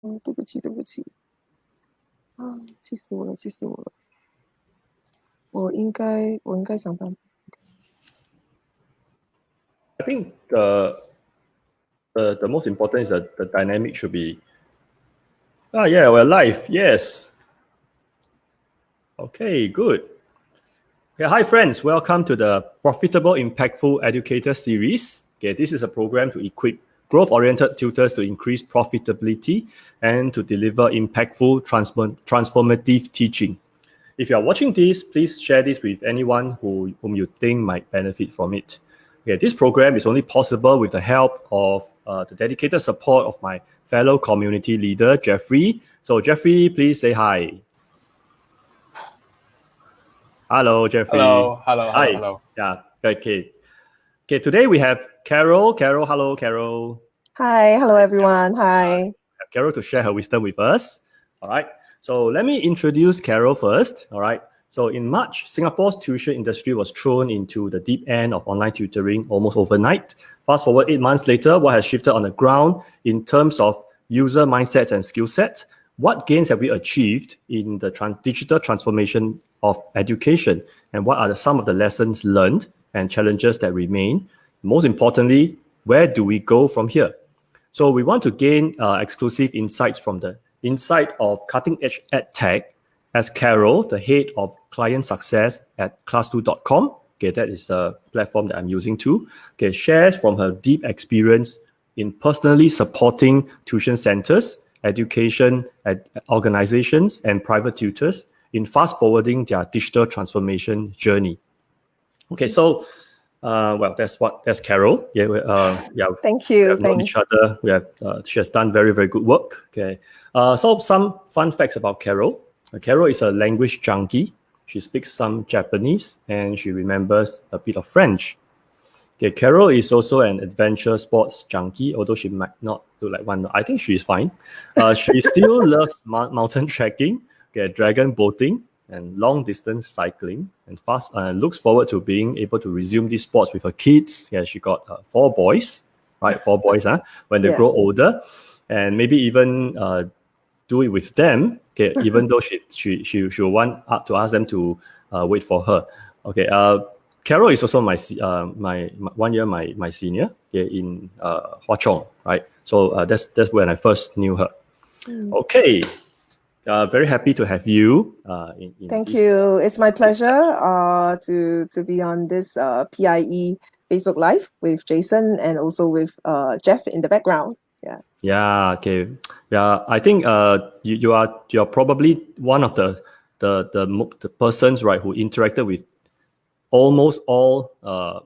对不起，对不起。气死我了，气死我了。我应该想办法。I think the most important is that the dynamic should be. Yeah, we're live. Yes. Okay, good. Yeah, hi friends. Welcome to the Profitable Impactful Educator series. Okay, this is a program to equip growth-oriented tutors to increase profitability and to deliver impactful, transformative teaching. If you are watching this, please share this with anyone whom you think might benefit from it. Okay, this program is only possible with the help of the dedicated support of my fellow community leader, Jeffrey. So Jeffrey, please say hi. Hello, Jeffrey. Hello. Yeah, okay. Okay, today we have Carol. Hello, Carol. Hi, hello everyone. Hi. Carol to share her wisdom with us. All right. So let me introduce Carol first. All right. So in March, Singapore's tuition industry was thrown into the deep end of online tutoring almost overnight. Fast forward 8 months later, what has shifted on the ground in terms of user mindsets and skill sets? What gains have we achieved in the digital transformation of education? And what are some of the lessons learned and challenges that remain? Most importantly, where do we go from here? So we want to gain exclusive insights from the inside of cutting-edge edtech as Carol, the head of client success at class2.com. Okay, that is the platform that I'm using too. Okay, shares from her deep experience in personally supporting tuition centers, education organizations, and private tutors in fast forwarding their digital transformation journey. Okay, so that's Carol. Yeah. Thank you. We have known each other. She has done very, very good work. Okay. So some fun facts about Carol. Carol is a language junkie. She speaks some Japanese and she remembers a bit of French. Okay, Carol is also an adventure sports junkie, although she might not look like one. I think she is fine. She still loves mountain trekking, dragon boating, and long distance cycling, and looks forward to being able to resume these sports with her kids. Yeah, she got 4 boys, right? 4 boys, when they grow older, and maybe even do it with them. Okay, even though she want to ask them to wait for her. Okay, Carol is also my 1 year my senior in Hwa Chong, right? So that's when I first knew her. Okay. Very happy to have you. Thank you. It's my pleasure to be on this PIE Facebook Live with Jason and also with Jeff in the background. Yeah. Yeah. Okay. Yeah. I think you're probably one of the persons, right, who interacted with almost all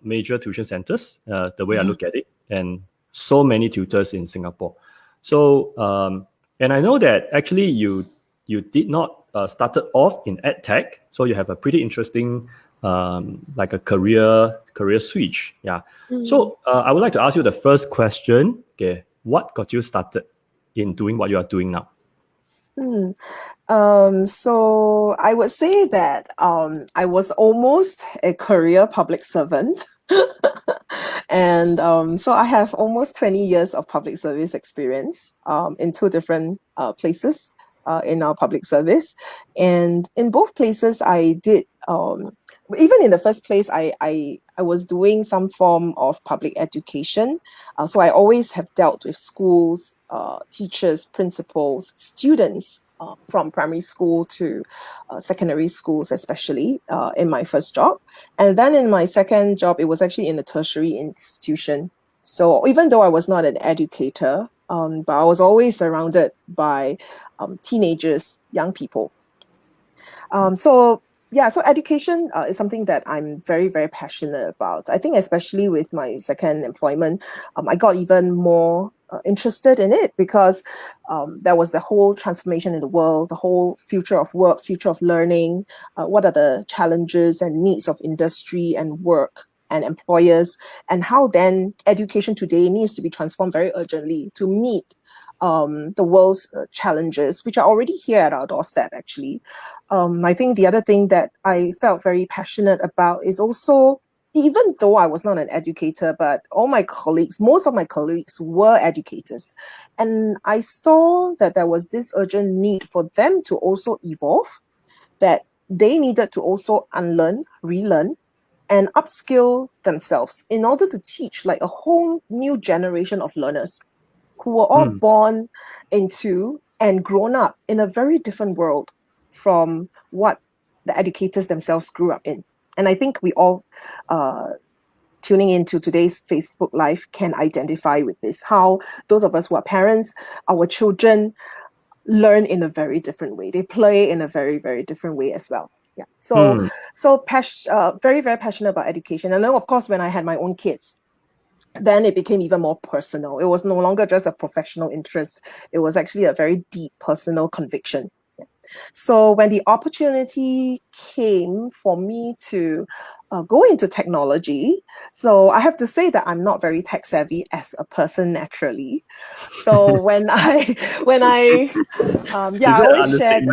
major tuition centers. The way I look at it, and so many tutors in Singapore. So and I know that actually you did not started off in edtech, so you have a pretty interesting like a career switch. Yeah. So I would like to ask you the first question. Okay, what got you started in doing what you are doing now? So I would say that I was almost a career public servant. And so I have almost 20 years of public service experience in 2 different places in our public service. And in both places, I did, even in the first place, I was doing some form of public education. So I always have dealt with schools, teachers, principals, students from primary school to secondary schools, especially in my first job. And then in my second job, it was actually in a tertiary institution. So even though I was not an educator, but I was always surrounded by teenagers, young people. So education is something that I'm very, very passionate about. I think especially with my second employment, I got even more interested in it because there was the whole transformation in the world, the whole future of work, future of learning, what are the challenges and needs of industry and work and employers, and how then education today needs to be transformed very urgently to meet the world's challenges, which are already here at our doorstep, actually. I think the other thing that I felt very passionate about is also even though I was not an educator, but most of my colleagues were educators. And I saw that there was this urgent need for them to also evolve, that they needed to also unlearn, relearn, and upskill themselves in order to teach like a whole new generation of learners who were all born into and grown up in a very different world from what the educators themselves grew up in. And I think we all tuning into today's Facebook Live can identify with this, how those of us who are parents, our children learn in a very different way. They play in a very, very different way as well. Yeah. So very, very passionate about education. And then, of course, when I had my own kids, then it became even more personal. It was no longer just a professional interest. It was actually a very deep personal conviction. So when the opportunity came for me to go into technology, so I have to say that I'm not very tech savvy as a person naturally. So when I I always shared.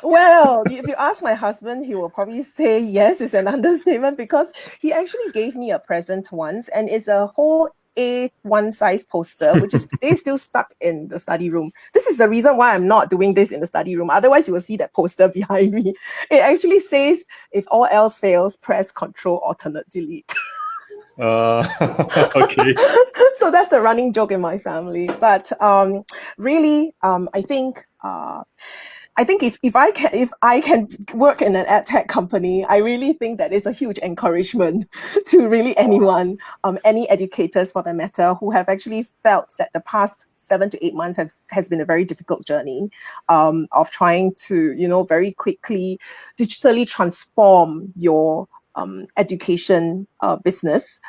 Well, if you ask my husband, he will probably say yes, it's an understatement, because he actually gave me a present once, and it's a whole A1 size poster, which is today still stuck in the study room. This is the reason why I'm not doing this in the study room. Otherwise, you will see that poster behind me. It actually says, if all else fails, press Control Alternate Delete. Okay. So that's the running joke in my family. But really, I think if I can work in an edtech company, I really think that it's a huge encouragement to really anyone, any educators for that matter, who have actually felt that the past 7 to 8 months has been a very difficult journey of trying to, very quickly digitally transform your education business.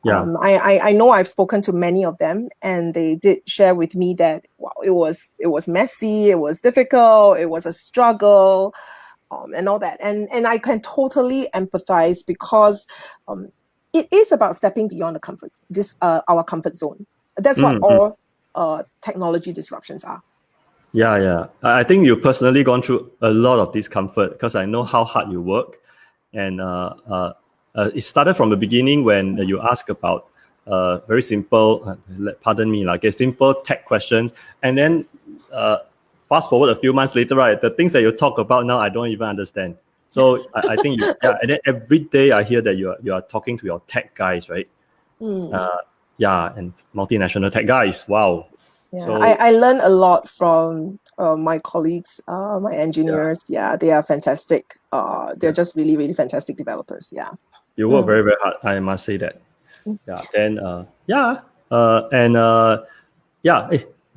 Yeah. I know I've spoken to many of them, and they did share with me that it was messy, it was difficult, it was a struggle, and all that. And I can totally empathize, because it is about stepping beyond our comfort zone. That's what all technology disruptions are. Yeah. I think you've personally gone through a lot of discomfort, because I know how hard you work. And it started from the beginning when you ask about very simple, pardon me, like a simple tech questions. And then fast forward a few months later, right, the things that you talk about now, I don't even understand. So I think, and then every day I hear that you are talking to your tech guys, right? And multinational tech guys. Wow. Yeah, so I learn a lot from my colleagues, my engineers. Yeah, they are fantastic. They're just really, really fantastic developers. Yeah. You work very, very hard. I must say that. Yeah. Then,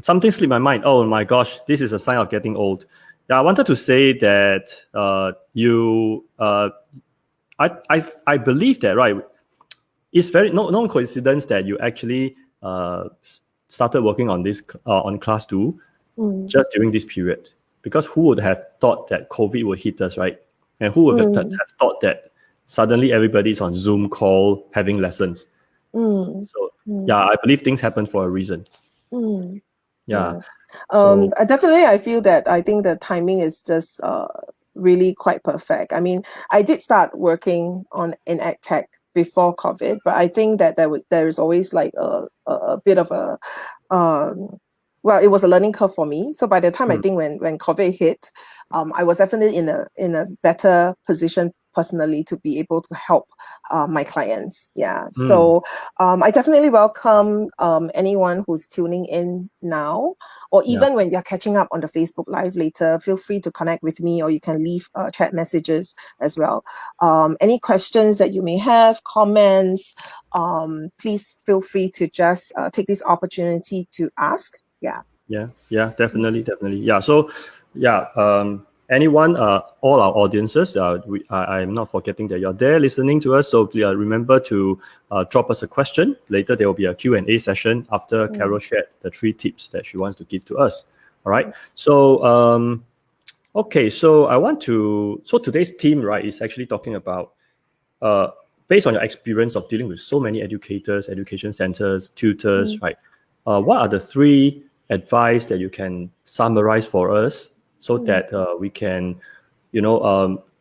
something slipped my mind. Oh my gosh, this is a sign of getting old. Yeah, I wanted to say that I believe that, right? It's very no coincidence that you actually started working on this on class 2 just during this period, because who would have thought that COVID would hit us, right? And who would have thought that suddenly everybody's on Zoom call having lessons? I believe things happen for a reason. I feel that I think the timing is just really quite perfect. I mean, I did start working in edtech before COVID, but I think that there is always like a bit of a it was a learning curve for me. So by the time I think when COVID hit, I was definitely in a better position personally to be able to help my clients. Yeah. So I definitely welcome anyone who's tuning in now, or even when you're catching up on the Facebook Live later, feel free to connect with me, or you can leave chat messages as well. Any questions that you may have, comments, please feel free to just take this opportunity to ask. Yeah, definitely. Yeah. So anyone, all our audiences, I'm not forgetting that you're there listening to us. So please remember to drop us a question. Later there will be a Q&A session after Carol shared the 3 tips that she wants to give to us. All right. So okay, so today's theme, right, is actually talking about based on your experience of dealing with so many educators, education centers, tutors, right? What are the 3 advice that you can summarize for us, so that we can,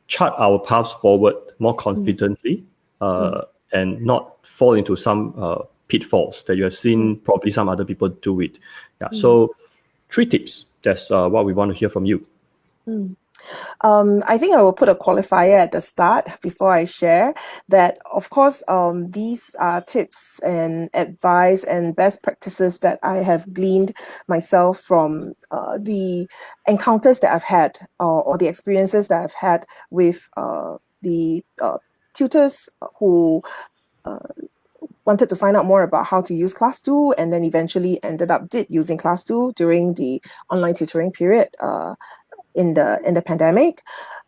chart our paths forward more confidently and not fall into some pitfalls that you have seen probably some other people do it. Yeah. So 3 tips. That's what we want to hear from you. I think I will put a qualifier at the start before I share that, of course, these are tips and advice and best practices that I have gleaned myself from the encounters that I've had or the experiences that I've had with the tutors who wanted to find out more about how to use Class2 and then eventually did using Class2 during the online tutoring period in the pandemic.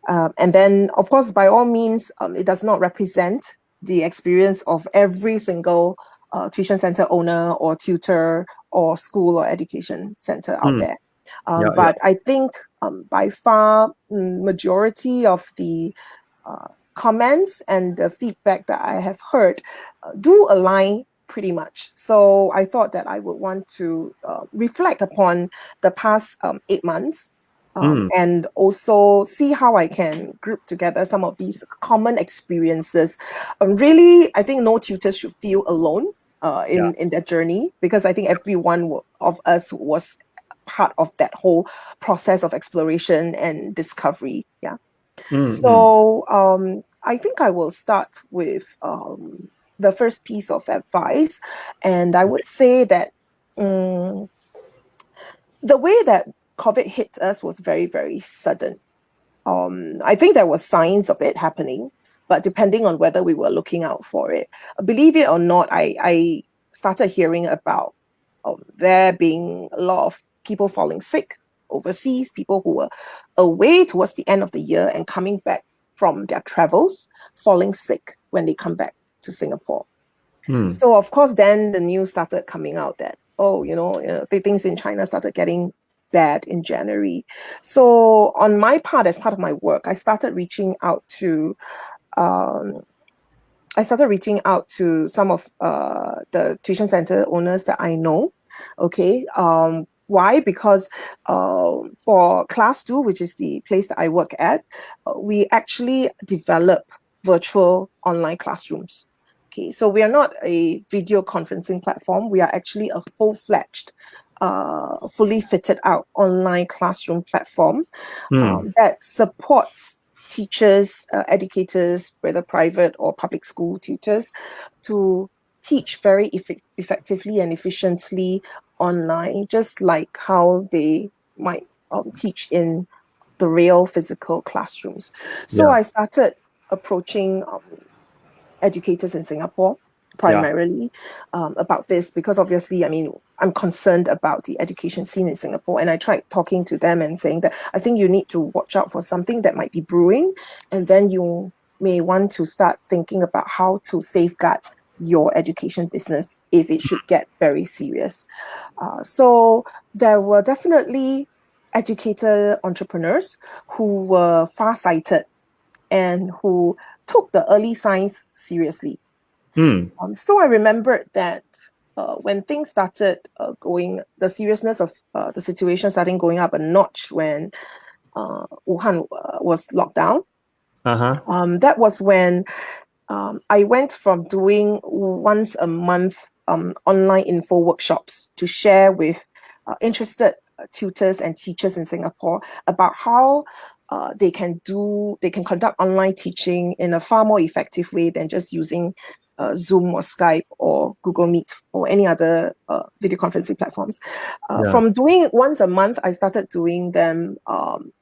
And then, of course, by all means, it does not represent the experience of every single tuition center owner or tutor or school or education center out there. But I think by far, majority of the comments and the feedback that I have heard do align pretty much. So I thought that I would want to reflect upon the past 8 months and also see how I can group together some of these common experiences. Really, I think no tutor should feel alone in their journey, because I think everyone of us was part of that whole process of exploration and discovery. Yeah. So I think I will start with the first piece of advice, and I would say that the way that COVID hit us was very, very sudden. I think there were signs of it happening, but depending on whether we were looking out for it. Believe it or not, I started hearing about there being a lot of people falling sick overseas, people who were away towards the end of the year and coming back from their travels, falling sick when they come back to Singapore. So, of course, then the news started coming out that, things in China started getting bad in January. So on my part, as part of my work, I started reaching out to some of the tuition center owners that I know. Okay. Why? Because for Class2, which is the place that I work at, we actually develop virtual online classrooms. Okay, so we are not a video conferencing platform. We are actually a full-fledged, fully fitted out online classroom platform that supports teachers, educators, whether private or public school tutors, to teach very effectively and efficiently online, just like how they might teach in the real physical classrooms. So I started approaching educators in Singapore primarily about this, because obviously, I'm concerned about the education scene in Singapore, and I tried talking to them and saying that I think you need to watch out for something that might be brewing, and then you may want to start thinking about how to safeguard your education business if it should get very serious. So there were definitely educator entrepreneurs who were far-sighted and who took the early signs seriously. So I remembered that when things started the seriousness of the situation starting going up a notch when Wuhan was locked down. That was when I went from doing once a month online info workshops to share with interested tutors and teachers in Singapore about how they can conduct online teaching in a far more effective way than just using Zoom or Skype or Google Meet or any other video conferencing platforms. From doing once a month, I started doing them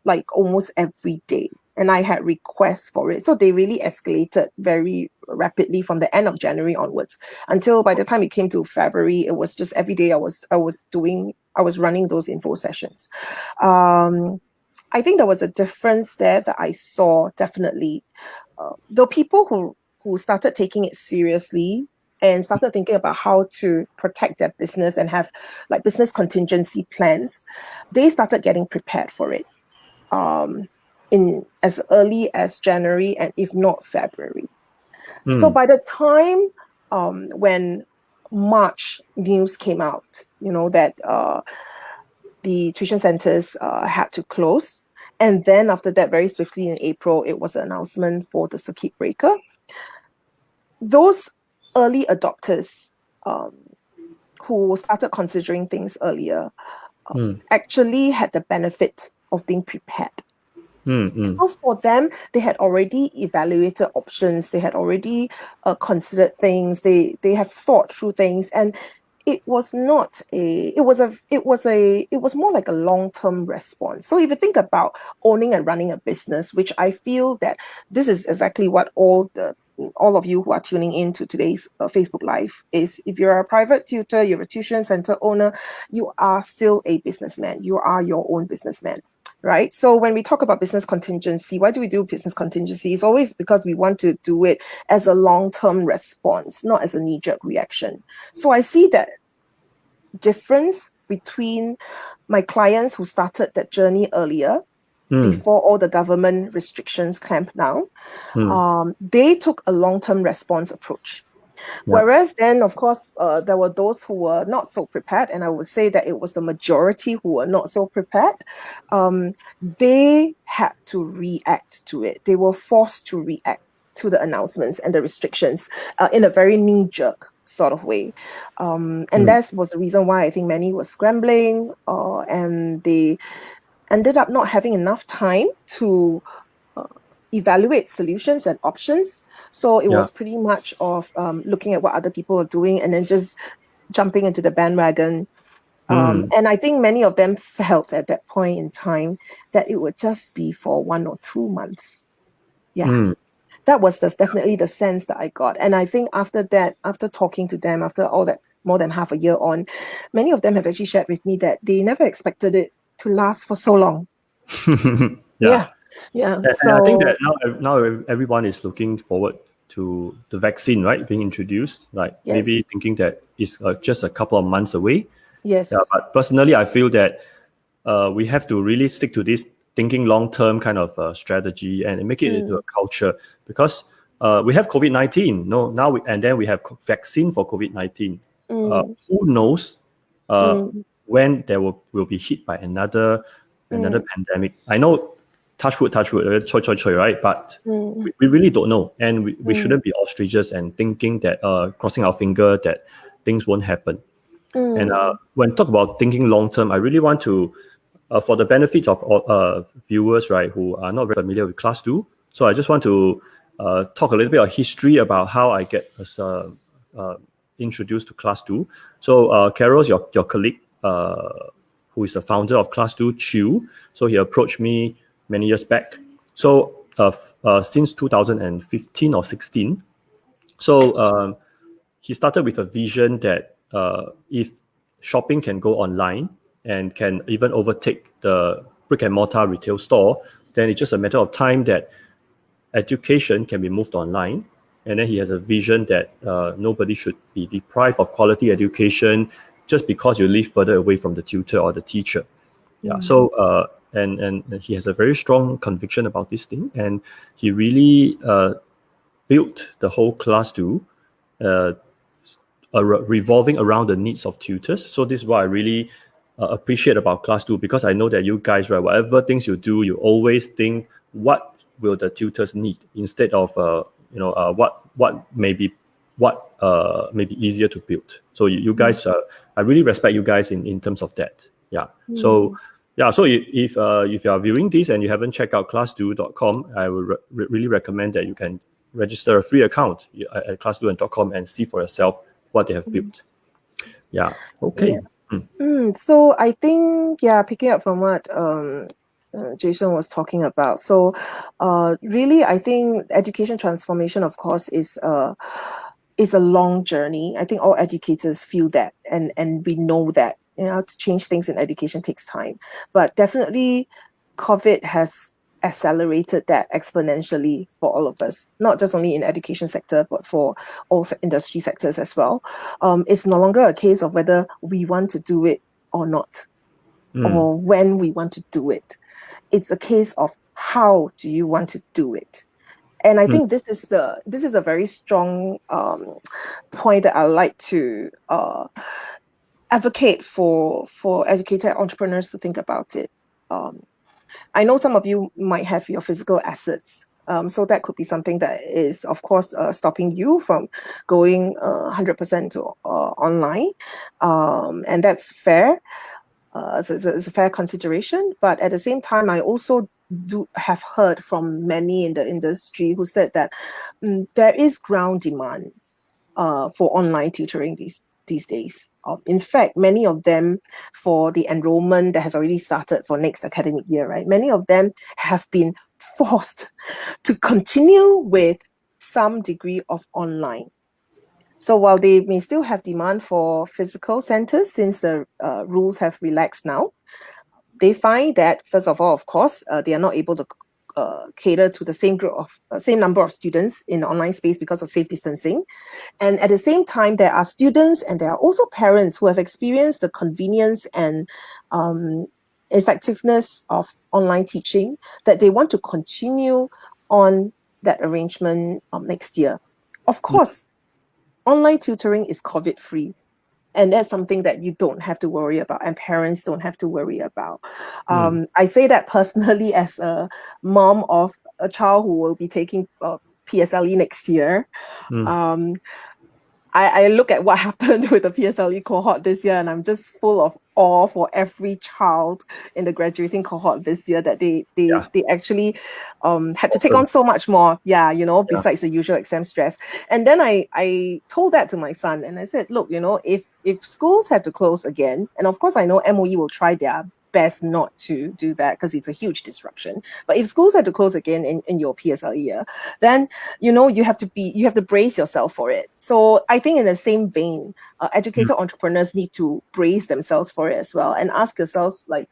like almost every day. And I had requests for it. So they really escalated very rapidly from the end of January onwards, until by the time it came to February, it was just every day I was running those info sessions. I think there was a difference there that I saw, definitely. The people who started taking it seriously and started thinking about how to protect their business and have like business contingency plans, they started getting prepared for it in as early as January, and if not February. So by the time when March news came out, that the tuition centers had to close, And then after that, very swiftly in April, it was the announcement for the circuit breaker. Those early adopters who started considering things earlier actually had the benefit of being prepared. So for them, they had already evaluated options. They had already considered things. They have thought through things, and it was not a. It was more like a long-term response. So if you think about owning and running a business, which I feel that this is exactly what all of you who are tuning in to today's Facebook Live is. If you're a private tutor, you're a tuition center owner, you are still a businessman. You are your own businessman. Right. So when we talk about business contingency, why do we do business contingency? It's always because we want to do it as a long-term response, not as a knee-jerk reaction. So I see that difference between my clients who started that journey earlier, before all the government restrictions clamped down. They took a long-term response approach. Whereas then, of course, there were those who were not so prepared, and I would say that it was the majority who were not so prepared. They had to react to it. They were forced to react to the announcements and the restrictions in a very knee-jerk sort of way. And that was the reason why I think many were scrambling, and they ended up not having enough time to evaluate solutions and options. So it was pretty much of looking at what other people are doing and then just jumping into the bandwagon. And I think many of them felt at that point in time that it would just be for 1 or 2 months. That was definitely the sense that I got. And I think after that, after talking to them, after all that, more than half a year on, many of them have actually shared with me that they never expected it to last for so long. Yeah. And So I think that now everyone is looking forward to the vaccine, right, being introduced. Like maybe thinking that it's just a couple of months away. Yes. Yeah, but personally, I feel that we have to really stick to this thinking long-term kind of strategy and make it into a culture, because we have COVID-19. And then we have vaccine for COVID-19. Who knows when there will be hit by another pandemic? I know, touch wood, right? But we really don't know, and we shouldn't be ostriches and thinking that crossing our finger that things won't happen. And when talk about thinking long term, I really want to, for the benefit of viewers, right, who are not very familiar with Class 2. So I just want to talk a little bit of history about how I get introduced to Class 2. So Carol's your colleague, who is the founder of Class 2, Chew. So he approached me many years back. So since 2015 or 16, so he started with a vision that if shopping can go online and can even overtake the brick and mortar retail store, then it's just a matter of time that education can be moved online. And then he has a vision that nobody should be deprived of quality education just because you live further away from the tutor or the teacher. So and he has a very strong conviction about this thing, and he really built the whole Class 2 revolving around the needs of tutors. So this is what I really appreciate about Class 2, because I know that you guys, right, whatever things you do, you always think what will the tutors need instead of what may be easier to build. So you guys, I really respect you guys in terms of that. So if you are viewing this and you haven't checked out class2.com, I would really recommend that you can register a free account at class2.com and see for yourself what they have built. So I think, picking up from what Jason was talking about. So really, I think education transformation, of course, is a long journey. I think all educators feel that, and we know that, to change things in education takes time. But definitely, COVID has accelerated that exponentially for all of us, not just only in education sector, but for all industry sectors as well. It's no longer a case of whether we want to do it or not, or when we want to do it. It's a case of how do you want to do it. And I think this is a very strong point that I like to advocate for educated entrepreneurs to think about it. I know some of you might have your physical assets. So that could be something that is, of course, stopping you from going 100% to online. And that's fair. So it's a fair consideration. But at the same time, I also do have heard from many in the industry who said that there is ground demand for online tutoring these days. In fact, many of them, for the enrollment that has already started for next academic year, right? Many of them have been forced to continue with some degree of online. So while they may still have demand for physical centers, since the rules have relaxed now, they find that, first of all, of course, they are not able to cater to the same number of students in the online space because of safe distancing. And at the same time, there are students and there are also parents who have experienced the convenience and effectiveness of online teaching, that they want to continue on that arrangement next year. Of course, online tutoring is COVID-free. And that's something that you don't have to worry about, and parents don't have to worry about. I say that personally as a mom of a child who will be taking PSLE next year. I look at what happened with the PSLE cohort this year, and I'm just full of awe for every child in the graduating cohort this year, that they actually had to take on so much more, besides the usual exam stress. And then I told that to my son, and I said, look, if schools had to close again, and of course I know MOE will try their best not to do that because it's a huge disruption. But if schools had to close again in your PSLE year, then you have to brace yourself for it. So I think in the same vein, educator entrepreneurs need to brace themselves for it as well, and ask yourselves, like,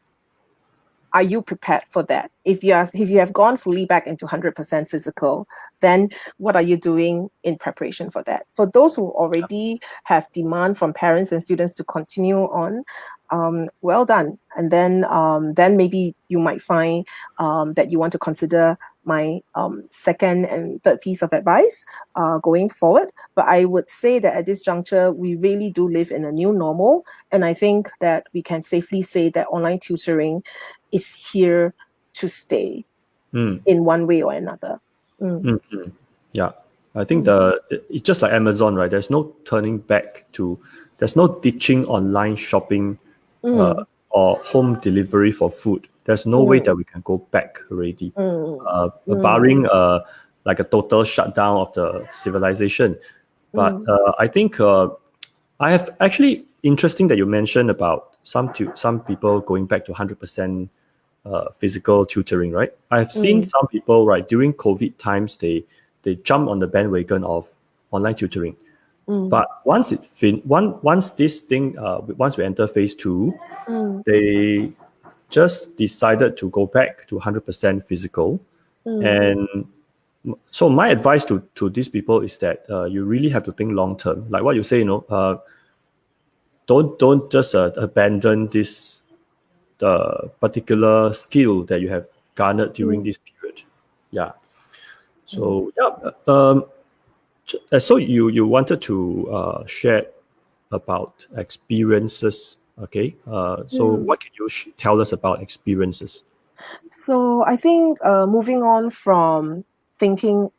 are you prepared for that? If you have gone fully back into 100% physical, then what are you doing in preparation for that? For those who already have demand from parents and students to continue on, well done. And then maybe you might find that you want to consider my second and third piece of advice going forward. But I would say that at this juncture, we really do live in a new normal. And I think that we can safely say that online tutoring is here to stay in one way or another. Yeah, I think it's just like Amazon, right? There's no turning back there's no ditching online shopping or home delivery for food. There's no way that we can go back already, barring like a total shutdown of the civilization. But I think I have actually interesting that you mentioned about some people going back to 100% physical tutoring, right? I've seen some people, right, during COVID times, they jump on the bandwagon of online tutoring. But once this thing, once we enter phase 2, they just decided to go back to 100% physical. And so my advice to these people is that you really have to think long term. Like what you say, don't just abandon this particular skill that you have garnered during this period. Yeah. So so you wanted to share about experiences. Okay. So what can you tell us about experiences? So I think moving on from thinking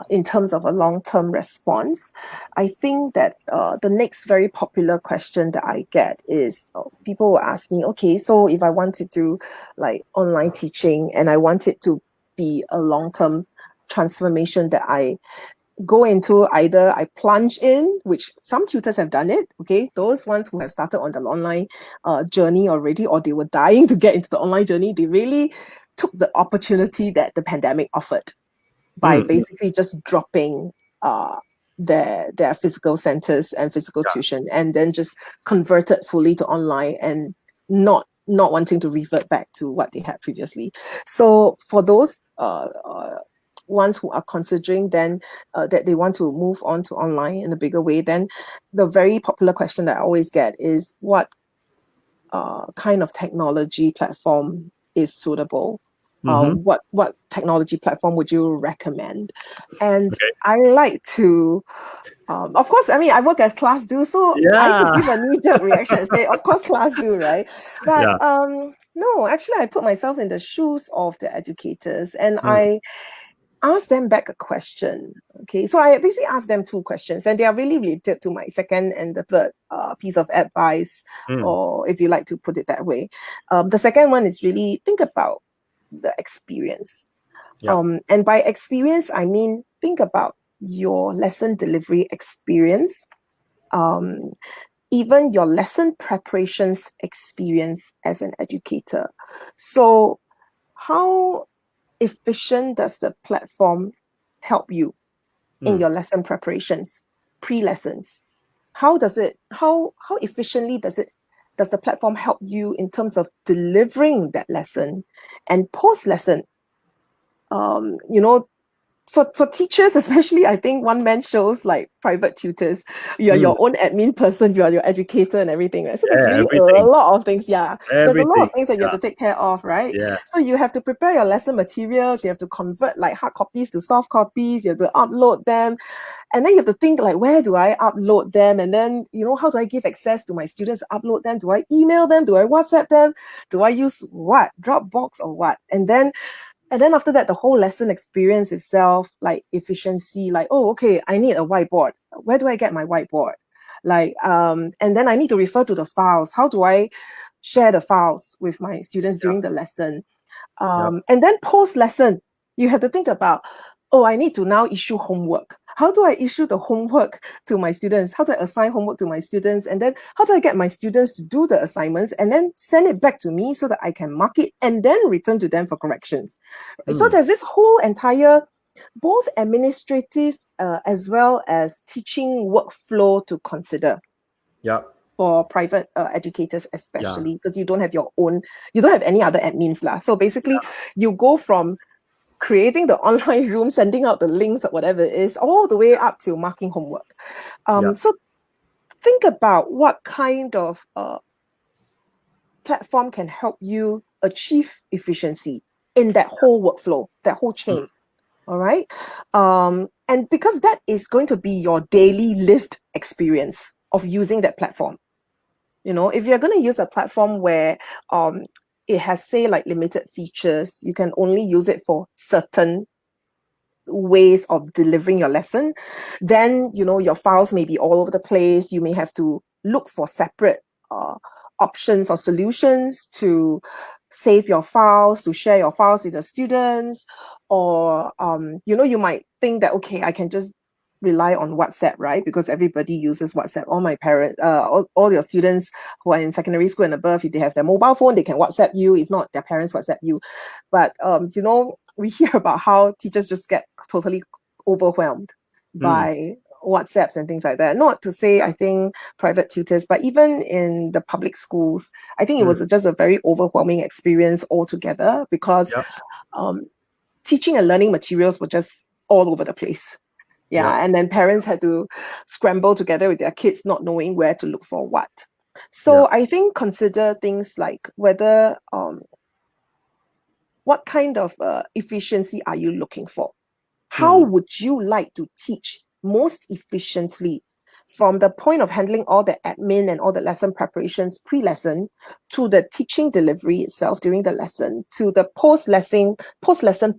in terms of a long-term response, I think that the next very popular question that I get is people will ask me, okay, so if I want to do like online teaching and I want it to be a long-term transformation that I go into, either I plunge in, which some tutors have done it, okay, those ones who have started on the online journey already, or they were dying to get into the online journey, they really took the opportunity that the pandemic offered by basically just dropping their physical centers and physical tuition, and then just converted fully to online and not wanting to revert back to what they had previously. So for those ones who are considering then that they want to move on to online in a bigger way, then the very popular question that I always get is what kind of technology platform is suitable. Mm-hmm. What technology platform would you recommend? And Okay. I like to, of course, I mean, I work as class do, so I could Yeah. give a knee-jerk reaction and say, of course, class do, right? But Yeah. no, actually, I put myself in the shoes of the educators and Mm, I ask them back a question. Okay, so I basically ask them two questions, and they are really related to my second and the third piece of advice, mm, or if you like to put it that way. The second one is really think about the experience. yeah. And by experience, I mean think about your lesson delivery experience, um, even your lesson preparations experience as an educator. So, how efficient does the platform help you in Mm, your lesson preparations, pre-lessons? How efficiently does the platform help you in terms of delivering that lesson and post-lesson? You know, for teachers, especially, I think one man shows like private tutors. You're mm. your own admin person, you are your educator and everything, right? So there's Yeah. really a Everything. lot of things. Yeah. There's a lot Everything. of things that you have Yeah. to take care of, right? Yeah. So you have to prepare your lesson materials, you have to convert like hard copies to soft copies, you have to upload them. And then you have to think like, where do I upload them? And then, how do I give access to my students to upload them? Do I email them? Do I WhatsApp them? Do I use what? Dropbox or what? And then after that, the whole lesson experience itself, like efficiency, like, oh, okay, I need a whiteboard. Where do I get my whiteboard? Like, and then I need to refer to the files. How do I share the files with my students Yeah. during the lesson? Yeah. And then post lesson, you have to think about, oh, I need to now issue homework. How do I issue the homework to my students? How do I assign homework to my students? And then how do I get my students to do the assignments and then send it back to me so that I can mark it and then return to them for corrections? So Mm, there's this whole entire, both administrative as well as teaching workflow to consider yeah. for private educators, Yeah. especially because you don't have your own, you don't have any other admins lah. So basically, you go from creating the online room, sending out the links or whatever it is, all the way up to marking homework. Yeah. So think about what kind of platform can help you achieve efficiency in that whole workflow, that whole Mm, chain. All right. And because that is going to be your daily lived experience of using that platform. If you're going to use a platform where it has, say, like limited features, you can only use it for certain ways of delivering your lesson, then your files may be all over the place. You may have to look for separate options or solutions to save your files, to share your files with the students, or you might think that, okay, I can just rely on WhatsApp, right? Because everybody uses WhatsApp. All my parents, all your students who are in secondary school and above, if they have their mobile phone, they can WhatsApp you. If not, their parents WhatsApp you. But we hear about how teachers just get totally overwhelmed mm, by WhatsApps and things like that. Not to say, I think, private tutors, but even in the public schools, I think it mm. was just a very overwhelming experience altogether because Yeah. um, teaching and learning materials were just all over the place. Yeah. Yeah, and then parents had to scramble together with their kids, not knowing where to look for what. Yeah. So I think consider things like whether what kind of efficiency are you looking for? How Mm, would you like to teach most efficiently from the point of handling all the admin and all the lesson preparations pre-lesson to the teaching delivery itself during the lesson to the post-lesson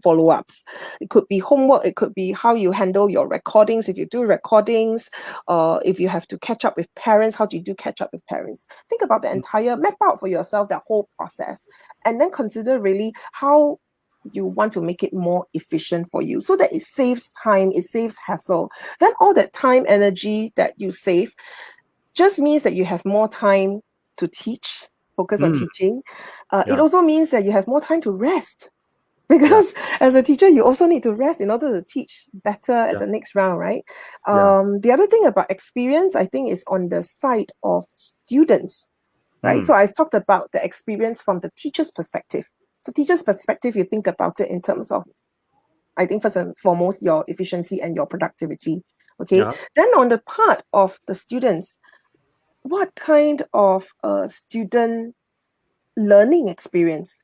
follow-ups? It could be homework, it could be how you handle your recordings if you do recordings, if you have to catch up with parents, how do you do catch up with parents? Think about the mm, entire, map out for yourself that whole process, and then consider really how you want to make it more efficient for you so that it saves time, it saves hassle. Then all that time, energy that you save just means that you have more time to teach, focus on mm. teaching. It Yeah. also means that you have more time to rest Yeah. because as a teacher, you also need to rest in order to teach better at Yeah. the next round, right? Yeah. The other thing about experience, I think, is on the side of students, right? Mm. So I've talked about the experience from the teacher's perspective. So teacher's perspective, you think about it in terms of, I think, first and foremost, your efficiency and your productivity. Okay. Yeah. Then on the part of the students, what kind of student learning experience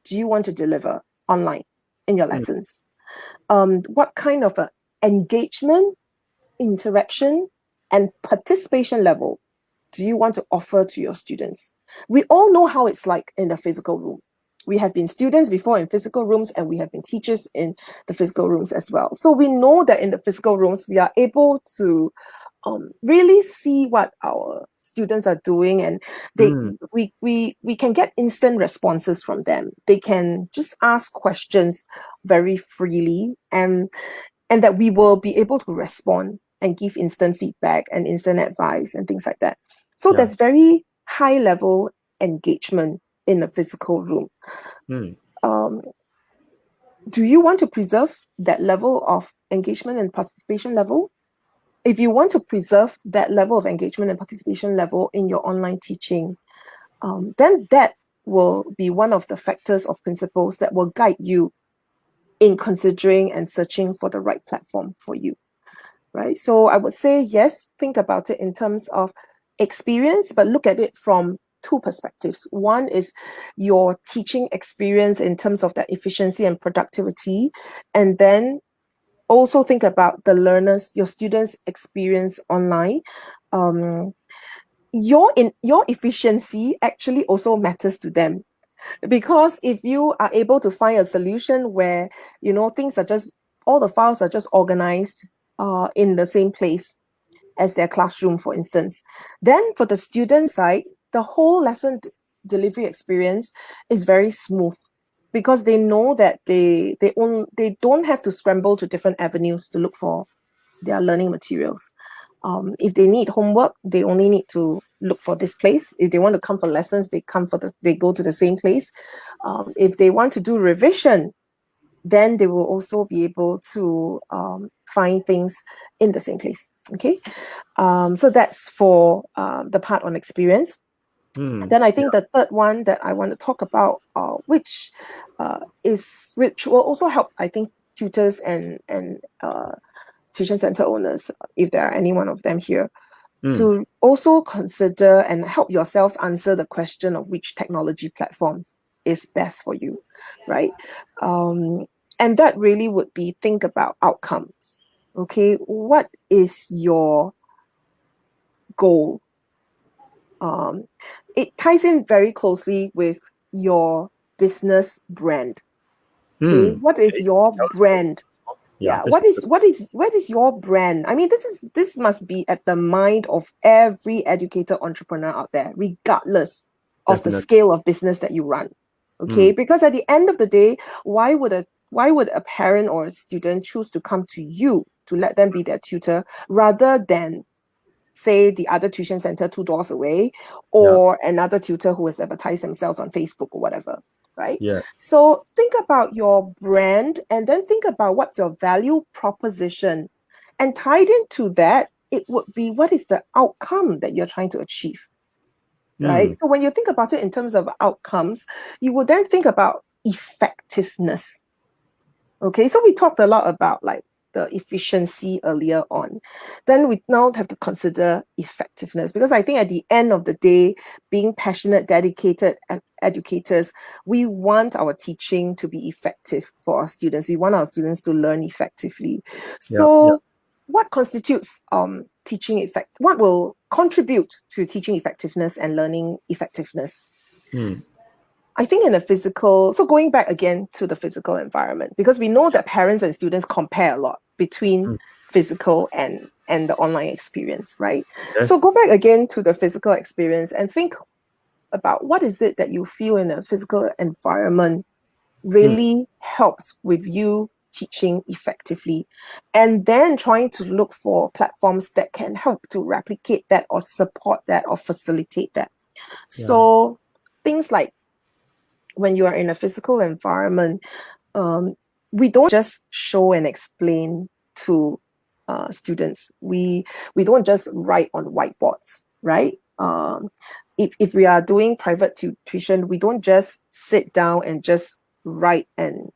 do you want to deliver? online in your lessons? What kind of engagement, interaction, and participation level do you want to offer to your students? We all know how it's like in the physical room. We have been students before in physical rooms, and we have been teachers in the physical rooms as well. So we know that in the physical rooms, we are able to really see what our students are doing, and we can get instant responses from them. They can just ask questions very freely, and that we will be able to respond and give instant feedback and instant advice and things like that. So Yeah. there's very high level engagement in a physical room. Do you want to preserve that level of engagement and participation level? If you want to preserve that level of engagement and participation level in your online teaching, then that will be one of the factors or principles that will guide you in considering and searching for the right platform for you, right? So I would say, yes, think about it in terms of experience, but look at it from two perspectives. One is your teaching experience in terms of that efficiency and productivity, and then also think about the learners, your students' experience online. Your efficiency actually also matters to them, because if you are able to find a solution where things are just, all the files are just organized in the same place as their classroom, for instance, then for the student side, the whole lesson delivery experience is very smooth, because they know that they don't have to scramble to different avenues to look for their learning materials. If they need homework, they only need to look for this place. If they want to come for lessons, they go to the same place. If they want to do revision, then they will also be able to find things in the same place. Okay, so that's for the part on experience. Then I think the third one that I want to talk about, which will also help, I think, tutors and tuition center owners, if there are any one of them here, to also consider and help yourselves answer the question of which technology platform is best for you, right? And that really would be, think about outcomes. Okay, what is your goal? It ties in very closely with your business brand. Okay, what is your brand? Yeah, what is your brand? I mean, this must be at the mind of every educator entrepreneur out there, regardless of the scale of business that you run. Okay, because at the end of the day, why would a parent or a student choose to come to you to let them be their tutor, rather than, say, the other tuition center 2 doors away, or another tutor who has advertised themselves on Facebook or whatever, right? Yeah. So think about your brand, and then think about what's your value proposition. And tied into that, it would be, what is the outcome that you're trying to achieve, right? So when you think about it in terms of outcomes, you will then think about effectiveness. Okay, so we talked a lot about like the efficiency earlier on. Then we now have to consider effectiveness, because I think at the end of the day, being passionate, dedicated educators, we want our teaching to be effective for our students. We want our students to learn effectively. So what constitutes teaching effect? What will contribute to teaching effectiveness and learning effectiveness? I think in a physical, so going back again to the physical environment, because we know that parents and students compare a lot between physical and the online experience, right? Yes. So go back again to the physical experience and think about what is it that you feel in a physical environment really helps with you teaching effectively, and then trying to look for platforms that can help to replicate that or support that or facilitate that. So things like, when you are in a physical environment, we don't just show and explain to students. We don't just write on whiteboards, right? If we are doing private tuition, we don't just sit down and just write and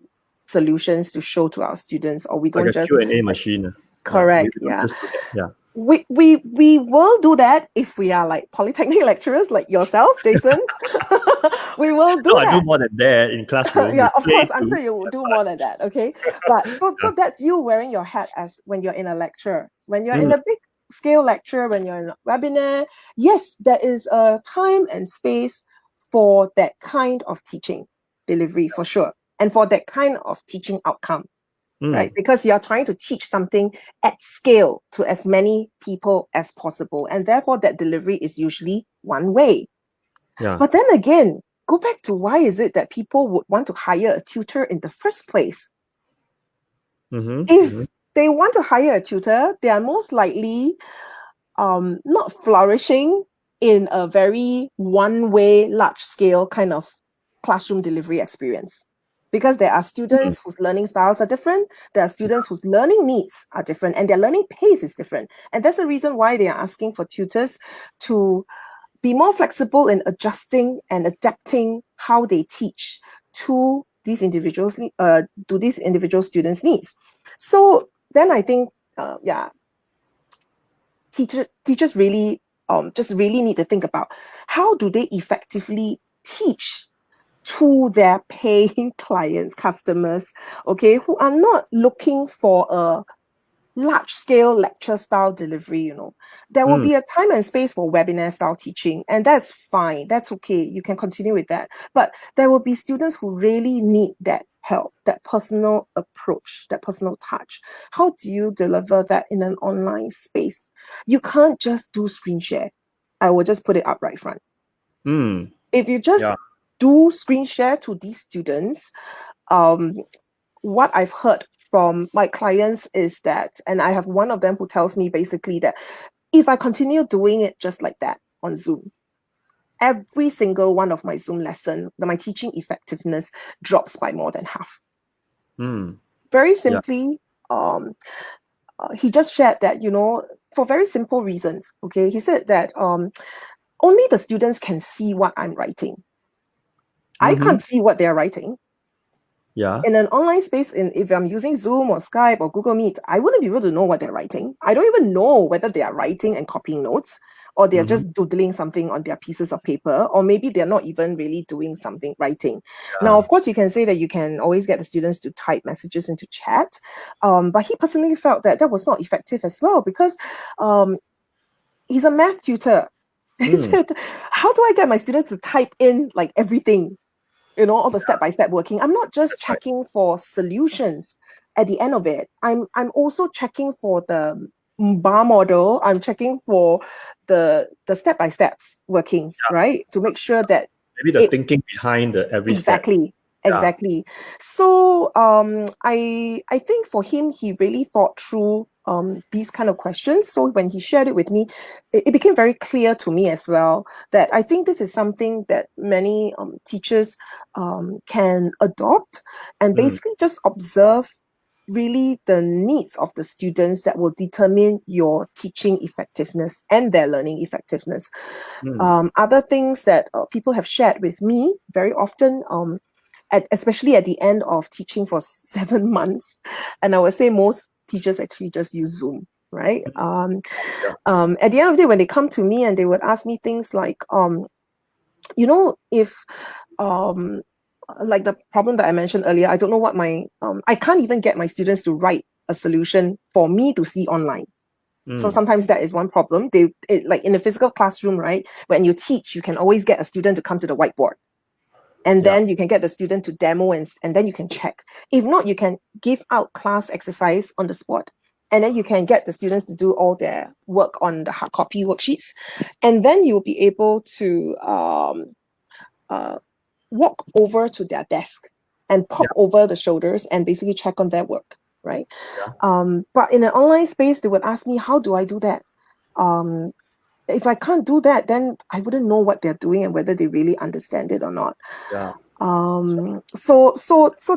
solutions to show to our students, or we don't like a just Q&A machine. correct. We don't just do that. We will do that if we are like polytechnic lecturers like yourself, Jason. We will do No, I do that. more than that in classroom. Yeah, We of play course, I'm to sure you will have do fun. more than that. Okay, but so Yeah. that's you wearing your hat as when you're in a lecture, when you're in Mm, a big scale lecture, when you're in a webinar. Yes, there is a time and space for that kind of teaching delivery for sure, and for that kind of teaching outcome, right? mm, Because you're trying to teach something at scale to as many people as possible, and therefore that delivery is usually one way. yeah. But then again, go back to why is it that people would want to hire a tutor in the first place? Mm-hmm, mm-hmm, If they want to hire a tutor, they are most likely not flourishing in a very one-way, large-scale kind of classroom delivery experience. Because there are mm, students whose learning styles are different, there are students whose learning needs are different, and their learning pace is different. And that's the reason why they are asking for tutors to be more flexible in adjusting and adapting how they teach to these to these individual students' needs. So then I think, yeah, teachers really just really need to think about how do they effectively teach to their paying clients, customers, okay, who are not looking for a large scale lecture style delivery. There will mm, be a time and space for webinar style teaching, and that's fine, that's okay, you can continue with that. But there will be students who really need that help, that personal approach, that personal touch. How do you deliver that in an online space? You can't just do screen share. I will just put it up right front. mm. If you just Yeah. do screen share to these students, um what I've heard from my clients is that, and I have one of them who tells me basically that if I continue doing it just like that on Zoom, every single one of my Zoom lesson, my teaching effectiveness drops by more than half. Mm, Very yeah. simply, um, he just shared that, for very simple reasons. Okay, he said that only the students can see what I'm writing. I Mm-hmm. can't see what they're writing. Yeah. In an online space, if I'm using Zoom or Skype or Google Meet, I wouldn't be able to know what they're writing. I don't even know whether they are writing and copying notes, or they're Mm-hmm. just doodling something on their pieces of paper, or maybe they're not even really doing something writing. Now, Yeah. of course, you can say that you can always get the students to type messages into chat, but he personally felt that that was not effective as well because um, he's a math tutor. He Mm, said, "How do I get my students to type in like everything?" All the step-by-step working. I'm not just that's right. checking for solutions at the end of it. I'm also checking for the bar model. I'm checking for the step-by-steps workings, Yeah. right? To make sure that Maybe the it thinking behind the every step. exactly, Yeah. exactly. So I think for him, he really thought through these kind of questions. So when he shared it with me, it became very clear to me as well that I think this is something that many teachers can adopt and Mm, basically just observe really the needs of the students that will determine your teaching effectiveness and their learning effectiveness. mm, Other things that people have shared with me very often, especially at the end of teaching for 7 months, and I would say most teachers actually just use Zoom, right? yeah. At the end of the day, when they come to me and they would ask me things like, if um, like the problem that I mentioned earlier, I don't know what I can't even get my students to write a solution for me to see online. So Mm, sometimes that is one problem. Like in a physical classroom, right? When you teach, you can always get a student to come to the whiteboard. And yeah. then you can get the student to demo and then you can check. If not, you can give out class exercise on the spot. And then you can get the students to do all their work on the hard copy worksheets. And then you'll be able to uh, walk over to their desk and Yeah. pop over the shoulders and basically check on their work, right? Yeah. But in an online space, they would ask me, how do I do that? Um, if I can't do that, then I wouldn't know what they're doing and whether they really understand it or not. Yeah. So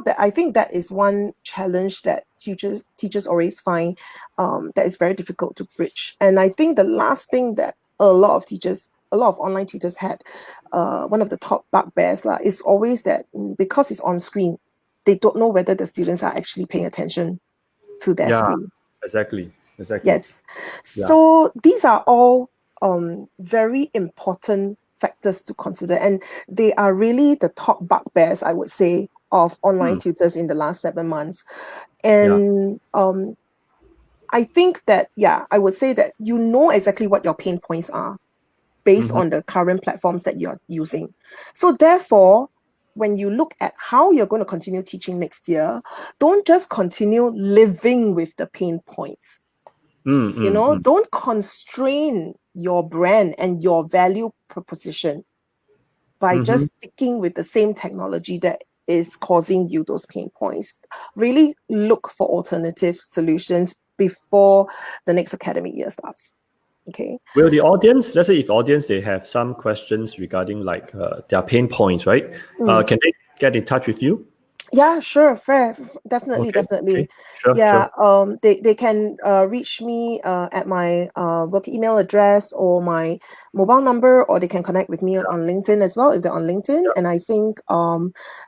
that I think that is one challenge that teachers always find that is very difficult to bridge. And I think the last thing that a lot of online teachers had, one of the top bugbears is always that because it's on screen, they don't know whether the students are actually paying attention to their Yeah. screen. Exactly. exactly. Yes. Yeah. So these are all very important factors to consider, and they are really the top bugbears, I would say, of online Hmm. tutors in the last 7 months. Yeah. And I think that, yeah, I would say that you know exactly what your pain points are based Mm-hmm. on the current platforms that you're using. So therefore, when you look at how you're going to continue teaching next year, don't just continue living with the pain points. Mm-hmm. Don't constrain your brand and your value proposition by Mm-hmm. just sticking with the same technology that is causing you those pain points. Really look for alternative solutions before the next academic year starts. Okay. Will the audience, let's say if audience they have some questions regarding like their pain points, right? Mm. Can they get in touch with you? Yeah, sure, fair. Definitely, Okay. definitely. Okay. Sure. Yeah, Sure. they can reach me at my work email address or my mobile number, or they can connect with me Yeah. on LinkedIn as well if they're on LinkedIn. Yeah. And I think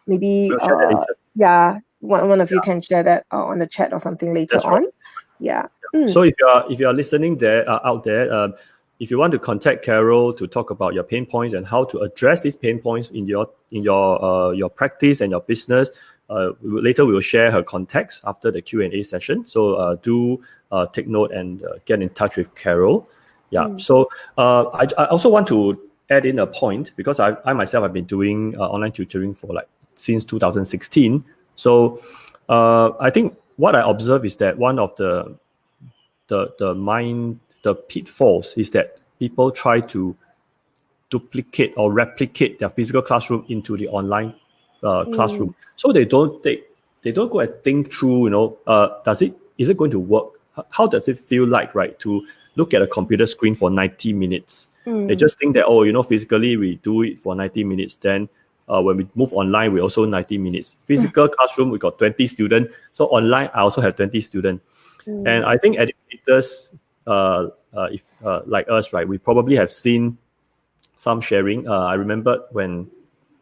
maybe We'll share that later. yeah, one of you Yeah. can share that on the chat or something later That's right. on. Yeah. So Mm, if you are listening there out there, if you want to contact Carol to talk about your pain points and how to address these pain points in your practice and your business, later we will share her contacts after the Q&A session. So do take note and get in touch with Carol. Yeah. mm, So I also want to add in a point because I myself have been doing online tutoring for like since 2016. So I think what I observe is that one of the pitfalls is that people try to duplicate or replicate their physical classroom into the online mm, classroom. So they don't go and think through, is it going to work? How does it feel like, right, to look at a computer screen for 90 minutes? They mm. just think that, physically we do it for 90 minutes. Then when we move online, we also 90 minutes. Physical classroom, we got 20 students. So online, I also have 20 students. And Mm, I think educators, if like us, right, we probably have seen some sharing. I remember when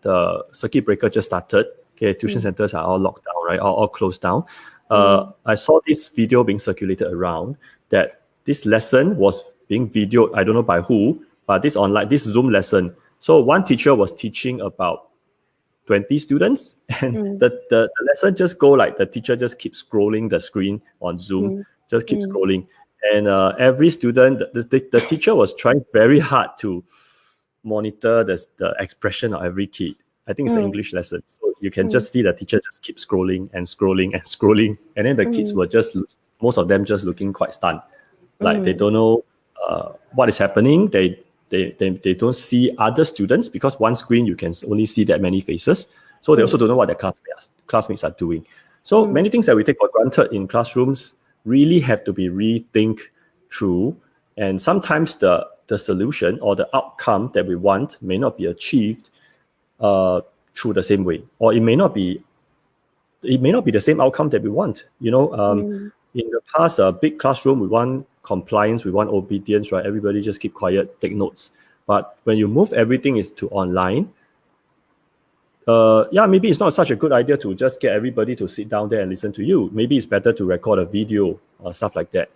the circuit breaker just started. Okay, tuition mm, centers are all locked down, right? All closed down. mm, I saw this video being circulated around that this lesson was being videoed. I don't know by who, but this Zoom lesson. So one teacher was teaching about 20 students and mm, the lesson just go like the teacher just keeps scrolling the screen on Zoom, mm, just keep mm, scrolling. And every student, the teacher was trying very hard to monitor the expression of every kid. I think it's an mm, English lesson. So you can mm, just see the teacher just keep scrolling and scrolling and scrolling. And then the kids mm, were most of them just looking quite stunned. Like they mm, don't know what is happening. They don't see other students because one screen you can only see that many faces. So they also mm, don't know what their classmates are doing. So mm. many things that we take for granted in classrooms really have to be rethink through. And sometimes the solution or the outcome that we want may not be achieved through the same way, or it may not be the same outcome that we want. Mm, In the past, a big classroom, we want compliance, we want obedience, right? Everybody just keep quiet, take notes. But when you move everything is to online, maybe it's not such a good idea to just get everybody to sit down there and listen to you. Maybe it's better to record a video or stuff like that,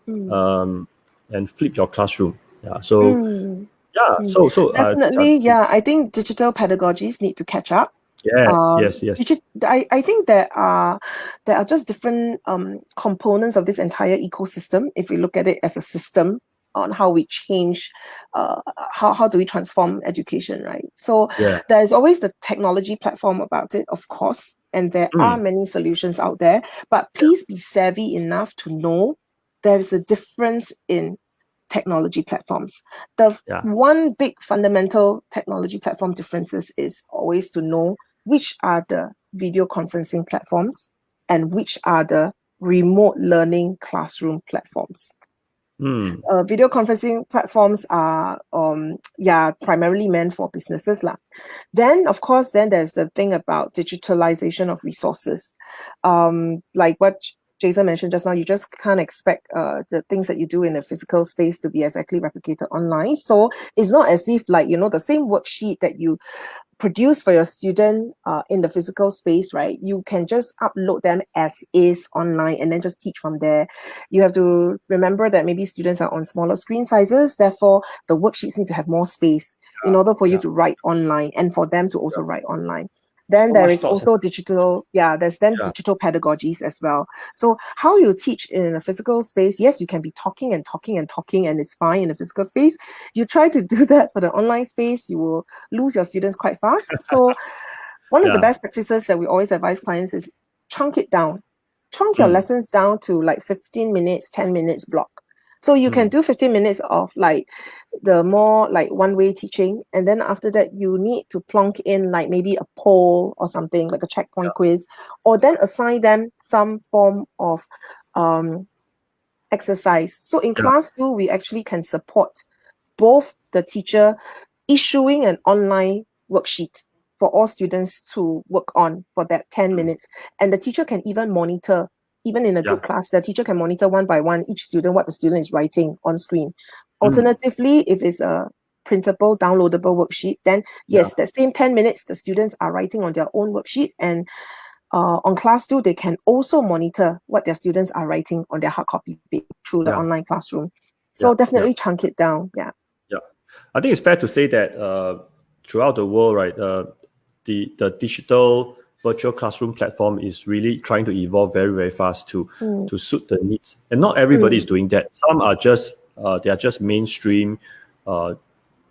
mm, and flip your classroom. Yeah. So mm, yeah. mm. So these are Definitely, yeah. I think digital pedagogies need to catch up. yes. I think there are just different components of this entire ecosystem. If we look at it as a system on how we change, how do we transform education, right? So Yeah. there is always the technology platform about it, of course, and there are Mm, many solutions out there. But please be savvy enough to know there is a difference in technology platforms. The yeah. one big fundamental technology platform differences is always to know which are the video conferencing platforms and which are the remote learning classroom platforms. Mm, Video conferencing platforms are primarily meant for businesses lah. Then of course then there's the thing about digitalization of resources, like what Jason mentioned just now, you just can't expect the things that you do in a physical space to be exactly replicated online. So it's not as if like, the same worksheet that you produce for your student in the physical space, right? You can just upload them as is online and then just teach from there. You have to remember that maybe students are on smaller screen sizes, therefore the worksheets need to have more space in order for you to write online and for them to also write online. Then So there much is thoughts. also digital, there's then digital pedagogies as well. So how you teach in a physical space, yes, you can be talking and talking and talking, and it's fine in a physical space. You try to do that for the online space, you will lose your students quite fast. So one of the best practices that we always advise clients is chunk it down. Chunk your lessons down to like 15 minutes, 10 minutes block. So you can do 15 minutes of like the more like one-way teaching, and then after that you need to plonk in like maybe a poll or something like a checkpoint quiz, or then assign them some form of exercise. So in class 2, we actually can support both the teacher issuing an online worksheet for all students to work on for that 10 minutes. And the teacher can even monitor, even in a group class, the teacher can monitor one by one each student, what the student is writing on screen. Alternatively, if it's a printable, downloadable worksheet, then yes, that same 10 minutes, the students are writing on their own worksheet, and on class 2, they can also monitor what their students are writing on their hard copy through the online classroom. So definitely chunk it down. Yeah. I think it's fair to say that throughout the world, right, the digital virtual classroom platform is really trying to evolve very, very fast to suit the needs. And not everybody is doing that. Some are just they are just mainstream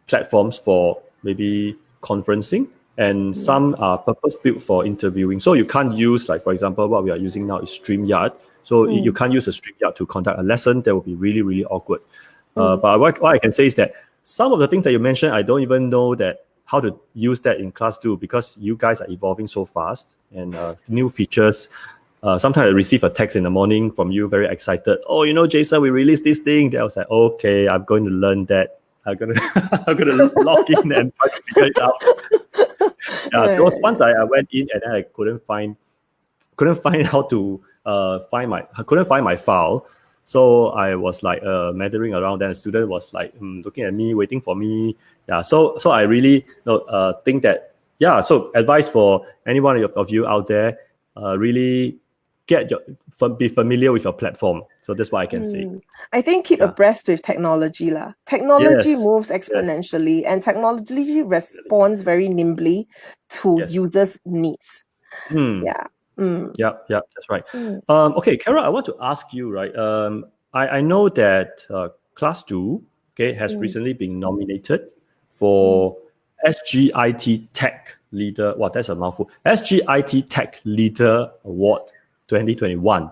platforms for maybe conferencing, and some are purpose built for interviewing. So you can't use, like, for example, what we are using now is StreamYard. So you can't use a StreamYard to conduct a lesson. That will be really, really awkward. But what I can say is that some of the things that you mentioned, I don't even know that how to use that in class 2, because you guys are evolving so fast, and new features. Sometimes I receive a text in the morning from you, very excited. Oh, Jason, we released this thing. Then I was like, okay, I'm going to learn that. I'm gonna I'm gonna log in and try to figure it out. Because once I went in and then I couldn't find how to couldn't find my file. So I was like meandering around. Then the student was like looking at me, waiting for me. So I really think that So advice for anyone of you out there, really be familiar with your platform. So that's what I can say. I think keep abreast with technology lah. Technology Yes. moves exponentially, and technology responds very nimbly to users' needs. Yeah. Yeah, that's right. Okay, Carol, I want to ask you, right? I know that Class 2, has recently been nominated for SGIT Tech Leader. Wow, that's a mouthful. SGIT Tech Leader Award 2021.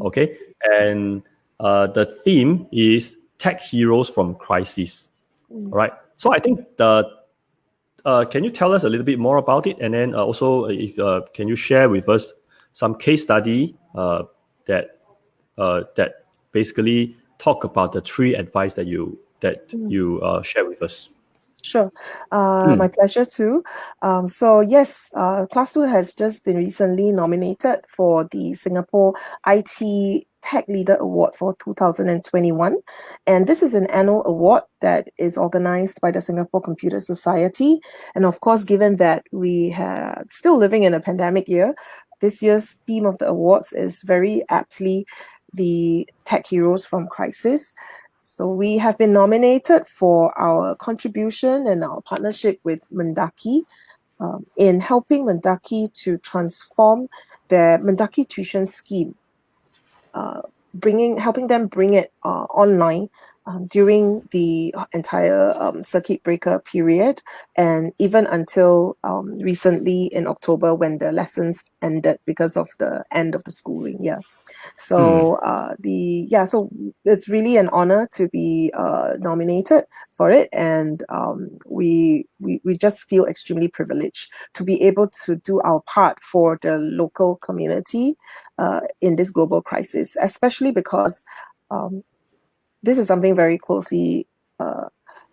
Okay, and the theme is Tech Heroes from Crisis. All right. So I think can you tell us a little bit more about it? And then also, if can you share with us some case study that basically talk about the 3 advice that you share with us? Sure. My pleasure too. So yes, Class 2 has just been recently nominated for the Singapore IT Tech Leader Award for 2021. And this is an annual award that is organized by the Singapore Computer Society. And of course, given that we are still living in a pandemic year, this year's theme of the awards is very aptly the Tech Heroes from Crisis. So we have been nominated for our contribution and our partnership with Mendaki in helping Mendaki to transform their Mendaki tuition scheme, helping them bring it online during the entire circuit breaker period, and even until recently in October when the lessons ended because of the end of the schooling year. So so it's really an honor to be nominated for it, and we just feel extremely privileged to be able to do our part for the local community in this global crisis, especially because this is something very closely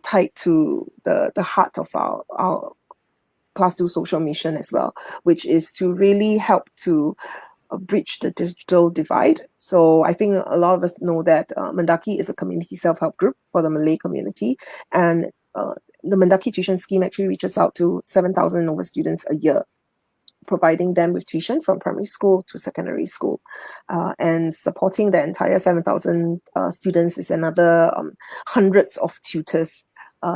tied to the heart of our Class 2 social mission as well, which is to really help to bridge the digital divide. So I think a lot of us know that Mendaki is a community self-help group for the Malay community, and the Mendaki tuition scheme actually reaches out to 7,000 and over students a year, providing them with tuition from primary school to secondary school. And supporting the entire 7,000 students is another hundreds of tutors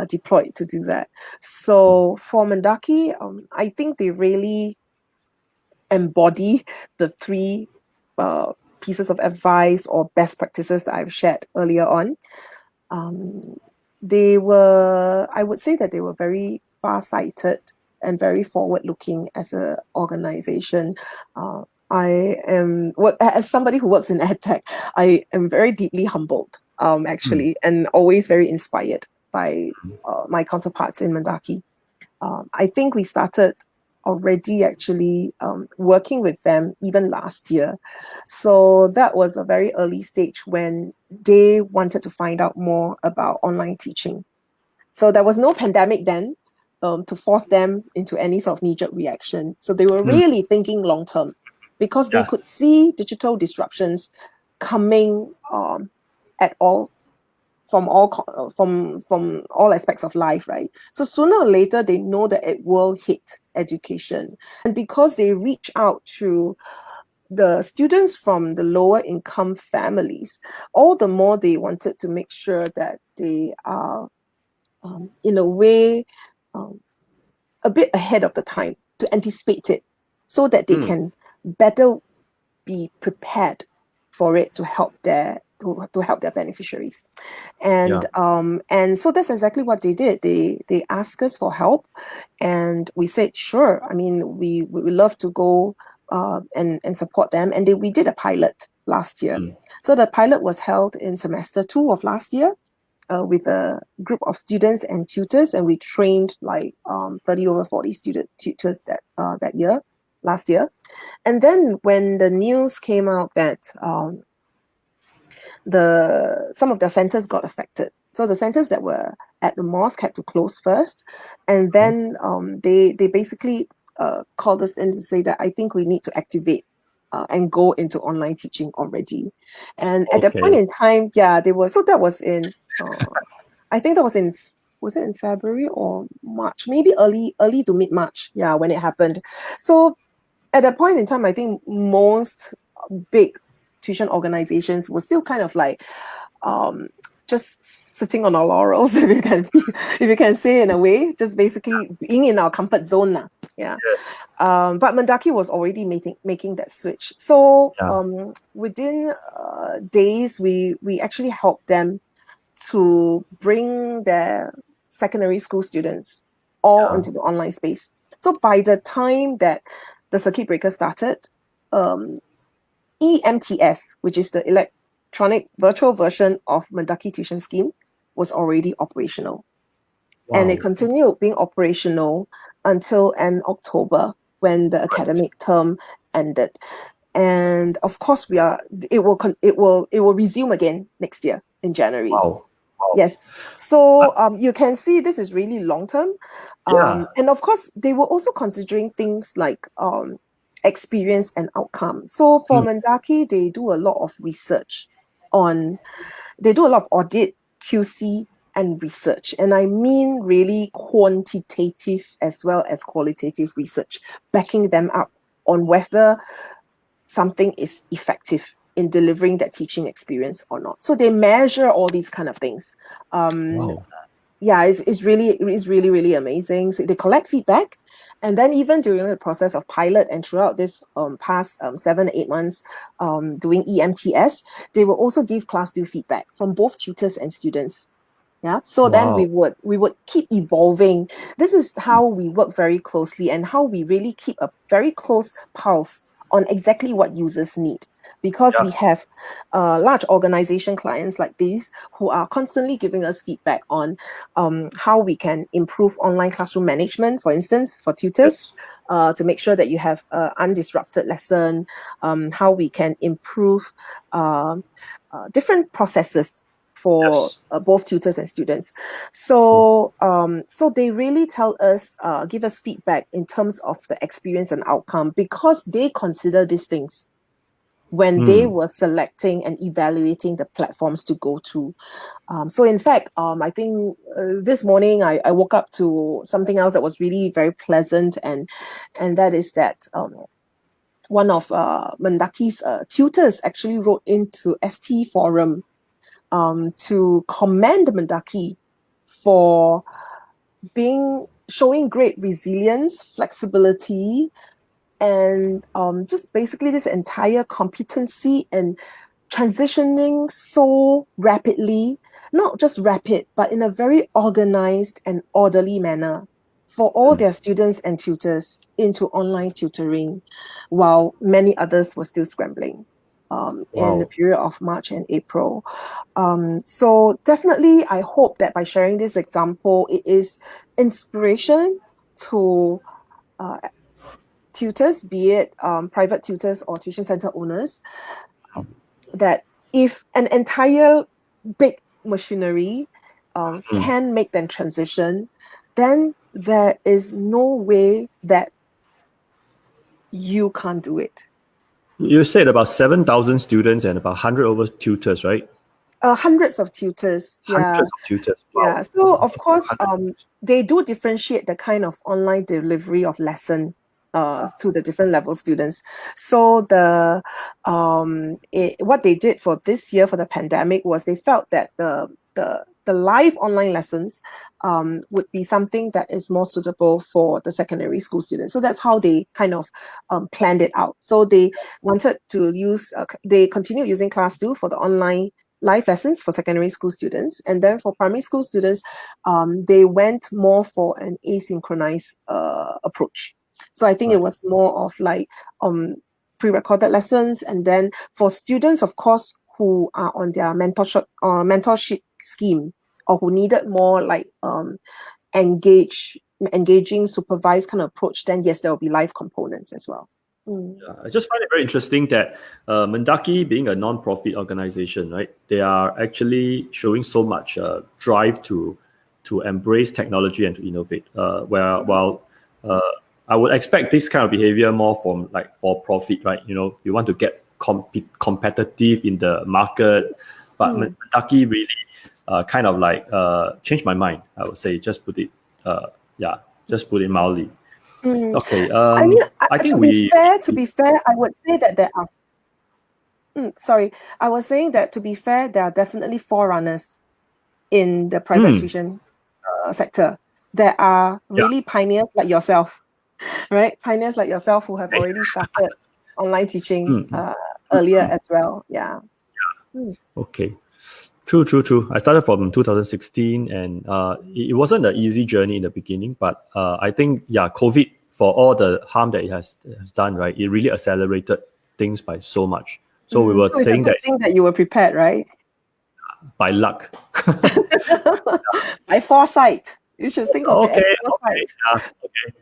deployed to do that. So for Mendaki, I think they really embody the three pieces of advice or best practices that I've shared earlier on. I would say that they were very far-sighted and very forward-looking as an organization. As somebody who works in edtech, I am very deeply humbled, actually, and always very inspired by my counterparts in Mendaki. I think we started already actually working with them even last year. So that was a very early stage when they wanted to find out more about online teaching. So there was no pandemic then to force them into any sort of knee-jerk reaction. So they were really thinking long-term because they could see digital disruptions coming at all from all aspects of life, right? So sooner or later, they know that it will hit education. And because they reach out to the students from the lower income families, all the more they wanted to make sure that they are, in a way, a bit ahead of the time to anticipate it so that they can better be prepared for it to help their beneficiaries. And so that's exactly what they did. They asked us for help, and we said sure. I mean, we love to go and support them. And we did a pilot last year. So the pilot was held in semester 2 of last year with a group of students and tutors, and we trained like 30 over 40 tutors last year. And then when the news came out that some of the centers got affected. So the centers that were at the mosque had to close first, and then they basically called us in to say that I think we need to activate and go into online teaching already. And at that point in time, they were. So that was in, I think that was in. Was it in February or March? Maybe early to mid March. Yeah, when it happened. So at that point in time, I think most big tuition organizations were still kind of like just sitting on our laurels, if you can say in a way, just basically being in our comfort zone now. Yeah. Yes. But Mendaki was already making that switch. So within days, we actually helped them to bring their secondary school students all into the online space. So by the time that the circuit breaker started, EMTS, which is the electronic virtual version of Mendaki Tuition Scheme, was already operational. Wow. And it continued being operational until end October when the academic term ended. And of course, it will resume again next year in January. Wow. Yes. So you can see this is really long term. And of course, they were also considering things like experience and outcome. So for Mendaki, they do a lot of research they do a lot of audit, QC, and research. And I mean really quantitative as well as qualitative research, backing them up on whether something is effective in delivering that teaching experience or not. So they measure all these kind of things. Wow. Yeah, it's really amazing. So they collect feedback, and then even during the process of pilot and throughout this past 7-8 months doing EMTS, they will also give class do feedback from both tutors and students. Yeah, so then we would keep evolving. This is how we work very closely and how we really keep a very close pulse on exactly what users need. Because we have large organization clients like these who are constantly giving us feedback on how we can improve online classroom management, for instance, for tutors, to make sure that you have an undisrupted lesson, how we can improve different processes for both tutors and students. So so they really tell us, give us feedback in terms of the experience and outcome because they consider these things. when they were selecting and evaluating the platforms to go to. So in fact, I think this morning I woke up to something else that was really very pleasant, and that is that one of Mendaki's tutors actually wrote into ST Forum to commend Mendaki for showing great resilience, flexibility, and just basically this entire competency and transitioning so rapidly, not just rapid, but in a very organized and orderly manner for all their students and tutors into online tutoring, while many others were still scrambling in the Wow. period of March and April. So definitely, I hope that by sharing this example, it is inspiration to tutors, be it private tutors or tuition center owners, that if an entire big machinery can make them transition, then there is no way that you can't do it. You said about 7,000 students and about 100 over tutors, right? Hundreds of tutors, yeah. Hundreds of tutors. Wow. Yeah, so of course, they do differentiate the kind of online delivery of lesson to the different level students. So what they did for this year for the pandemic was they felt that the live online lessons would be something that is more suitable for the secondary school students. So that's how they kind of planned it out. So they wanted to they continued using Class 2 for the online live lessons for secondary school students, and then for primary school students, they went more for an asynchronized approach. So I think it was more of like pre-recorded lessons, and then for students, of course, who are on their mentorship scheme, or who needed more like engaging, supervised kind of approach, then yes, there will be live components as well. I just find it very interesting that Mendaki, being a non-profit organization, right, they are actually showing so much drive to embrace technology and to innovate. While I would expect this kind of behavior more from like for profit, right? You know, you want to get competitive in the market, but Mendaki really kind of like changed my mind. I would say, just put it mildly. Okay. I mean, I think to be fair, I would say that there are. Sorry, I was saying that to be fair, there are definitely forerunners in the private tuition sector. There are really pioneers like yourself, right? Pioneers like yourself who have already started online teaching earlier as well. Yeah. Okay. True. I started from 2016, and it wasn't an easy journey in the beginning, but I think, COVID, for all the harm that it has done, right, it really accelerated things by so much. So we were saying that you were prepared, right? By luck. By foresight. You should think of it as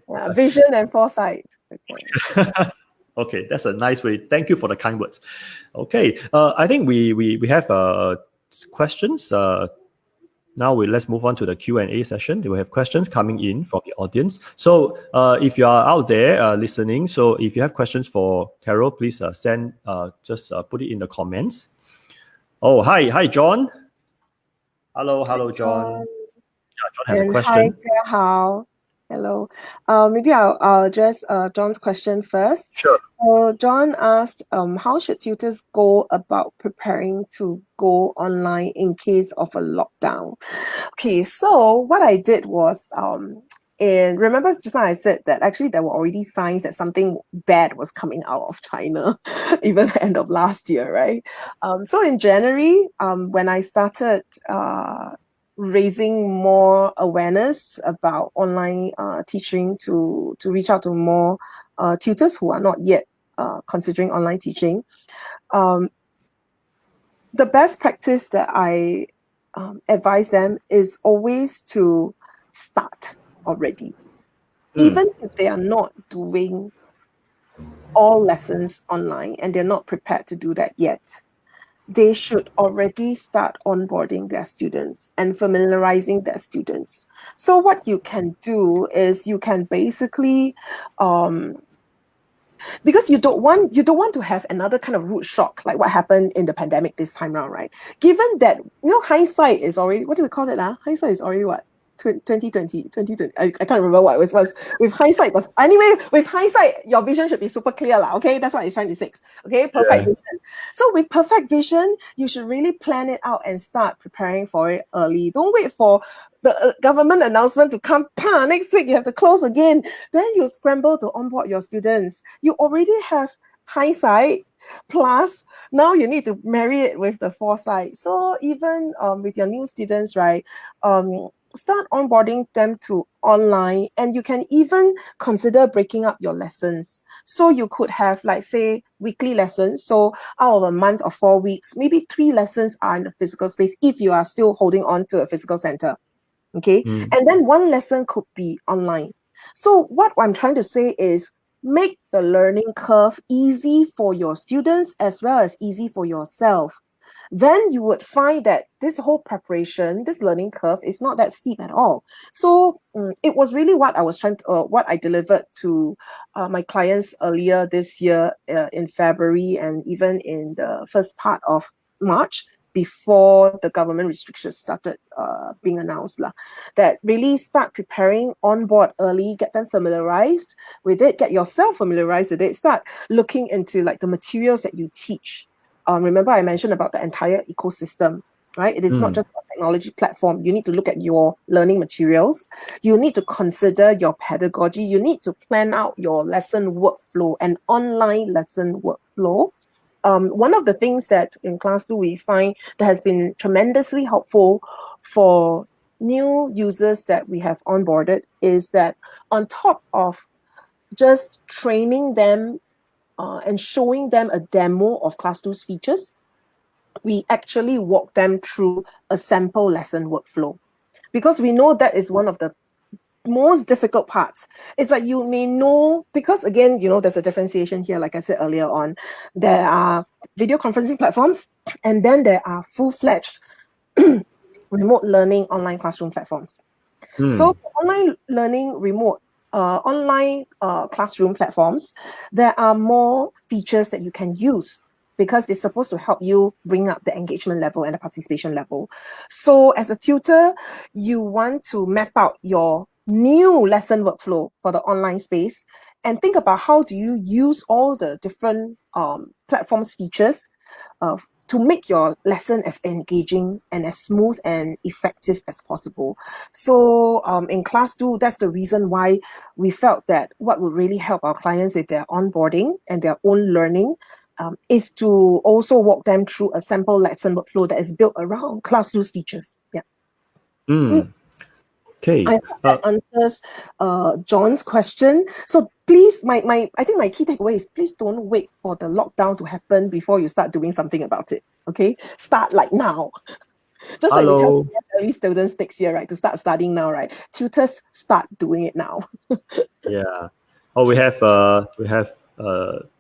foresight. Vision and foresight. Okay. Okay, that's a nice way. Thank you for the kind words. Okay, I think we have questions. Now let's move on to the Q&A session. We have questions coming in from the audience. So if you are out there listening, so if you have questions for Carol, please send, just put it in the comments. Oh, hi, John. Hello, John. Yeah, John has a question. Hi, how? Hello. Maybe I'll address John's question first. Sure. So John asked, how should tutors go about preparing to go online in case of a lockdown? Okay, so what I did was, and remember just now I said that actually there were already signs that something bad was coming out of China, even the end of last year, right? So in January, when I started raising more awareness about online teaching to reach out to more tutors who are not yet considering online teaching. The best practice that I advise them is always to start already. Even if they are not doing all lessons online and they're not prepared to do that yet, they should already start onboarding their students and familiarizing their students. So what you can do is you can basically because you don't want to have another kind of root shock like what happened in the pandemic this time around, right? Given that hindsight is already, what do we call it now? Hindsight is already what? 2020. I can't remember what it was. With hindsight, but anyway, with hindsight, your vision should be super clear, lah. Okay, that's what it's trying to say. Okay, perfect Yeah. vision. So with perfect vision, you should really plan it out and start preparing for it early. Don't wait for the government announcement to come. Next week you have to close again. Then you scramble to onboard your students. You already have hindsight. Plus, now you need to marry it with the foresight. So even with your new students, right? Start onboarding them to online, and you can even consider breaking up your lessons. So you could have, like, say, weekly lessons. So out of a month or 4 weeks, maybe 3 lessons are in the physical space if you are still holding on to a physical center. Okay. And then 1 lesson could be online. So what I'm trying to say is make the learning curve easy for your students as well as easy for yourself. Then you would find that this whole preparation, this learning curve is not that steep at all. So it was really what I was what I delivered to my clients earlier this year in February and even in the first part of March, before the government restrictions started being announced, that really start preparing on board early, get them familiarized with it, get yourself familiarized with it, start looking into like the materials that you teach. Remember I mentioned about the entire ecosystem, right? It is not just a technology platform. You need to look at your learning materials. You need to consider your pedagogy. You need to plan out your lesson workflow and online lesson workflow. One of the things that in Class 2 we find that has been tremendously helpful for new users that we have onboarded is that on top of just training them and showing them a demo of Class 2's features, we actually walk them through a sample lesson workflow. Because we know that is one of the most difficult parts. It's like you may know, because again, there's a differentiation here, like I said earlier on. There are video conferencing platforms, and then there are full-fledged remote learning online classroom platforms. So for online learning remote online classroom platforms, there are more features that you can use because it's supposed to help you bring up the engagement level and the participation level. So as a tutor, you want to map out your new lesson workflow for the online space and think about how do you use all the different platforms features to make your lesson as engaging and as smooth and effective as possible. So in Class 2, that's the reason why we felt that what would really help our clients with their onboarding and their own learning is to also walk them through a sample lesson workflow that is built around Class 2's features. Yeah. Okay. I hope that answers John's question. So please, I think my key takeaway is please don't wait for the lockdown to happen before you start doing something about it. Okay, start like now. Just like we tell early students next year, right, to start studying now, right? Tutors, start doing it now. Yeah. Oh, we have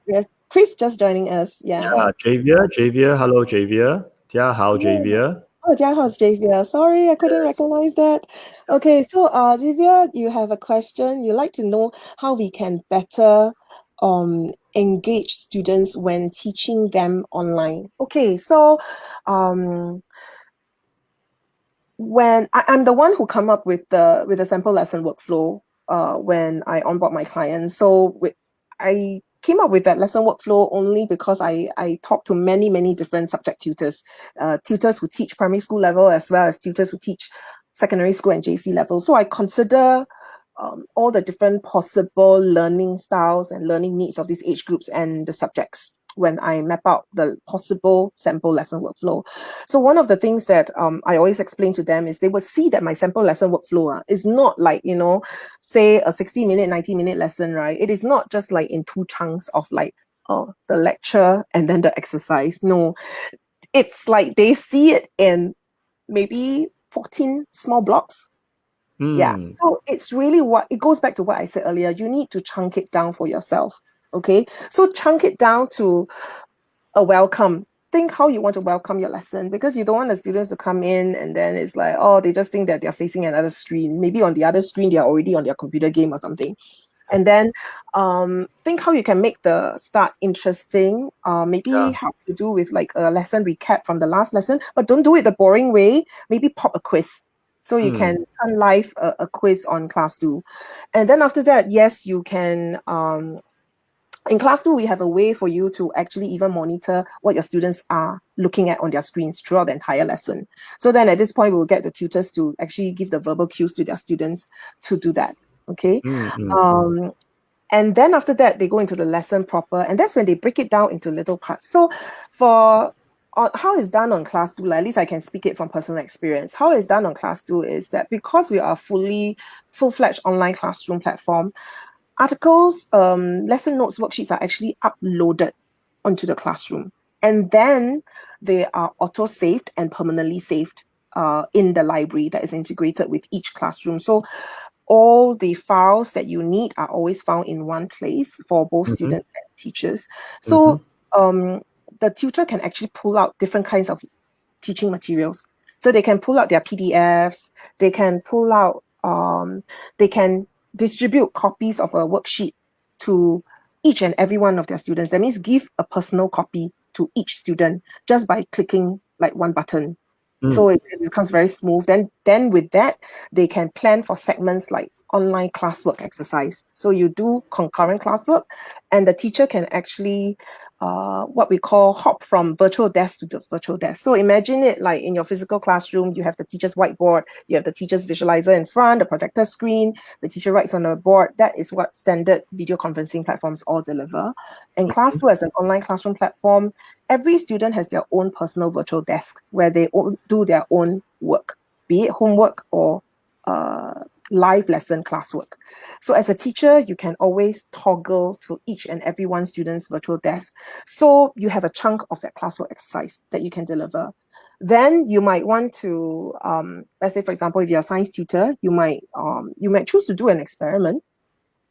Yes, Chris just joining us. yeah, Javier. Hello, Javier. Jia hao, Javier. Oh, Jiahao's Javier. Sorry, I couldn't recognize that. Okay, so Javier, you have a question. You'd like to know how we can better engage students when teaching them online. Okay, so when I'm the one who come up with the sample lesson workflow when I onboard my clients. So I came up with that lesson workflow only because I talked to many different subject tutors, tutors who teach primary school level as well as tutors who teach secondary school and JC level. So I consider all the different possible learning styles and learning needs of these age groups and the subjects when I map out the possible sample lesson workflow. So one of the things that I always explain to them is they will see that my sample lesson workflow is not like, say a 60-minute, 90-minute lesson, right? It is not just like in 2 chunks of like the lecture and then the exercise. No, it's like they see it in maybe 14 small blocks. Yeah. So it's really it goes back to what I said earlier. You need to chunk it down for yourself. Okay. So chunk it down to a welcome. Think how you want to welcome your lesson, because you don't want the students to come in and then it's like, oh, they just think that they're facing another screen. Maybe on the other screen, they're already on their computer game or something. And then think how you can make the start interesting. Maybe Yeah. have to do with like a lesson recap from the last lesson, but don't do it the boring way. Maybe pop a quiz. So you can turn live a quiz on class 2. And then after that, yes, you can in class 2, we have a way for you to actually even monitor what your students are looking at on their screens throughout the entire lesson. So then at this point, we'll get the tutors to actually give the verbal cues to their students to do that. Okay. And then after that, they go into the lesson proper, and that's when they break it down into little parts. So for how it's done on class 2, at least I can speak it from personal experience. How it's done on class 2 is that because we are a full-fledged online classroom platform, articles, lesson notes, worksheets are actually uploaded onto the classroom. And then they are auto-saved and permanently saved in the library that is integrated with each classroom. So all the files that you need are always found in one place for both students and teachers. So the tutor can actually pull out different kinds of teaching materials. So they can pull out their PDFs, they can pull out, they can distribute copies of a worksheet to each and every one of their students. That means give a personal copy to each student just by clicking like one button. So it becomes very smooth. Then with that, they can plan for segments like online classwork exercise. So you do concurrent classwork, and the teacher can actually what we call hop from virtual desk to the virtual desk. So imagine it like in your physical classroom, you have the teacher's whiteboard, you have the teacher's visualizer in front, the projector screen, the teacher writes on the board. That is what standard video conferencing platforms all deliver. And Class 2 as an online classroom platform, every student has their own personal virtual desk where they do their own work, be it homework or live lesson classwork. So as a teacher, you can always toggle to each and every one student's virtual desk. So you have a chunk of that classwork exercise that you can deliver. Then you might want to, let's say, for example, if you're a science tutor, you might choose to do an experiment,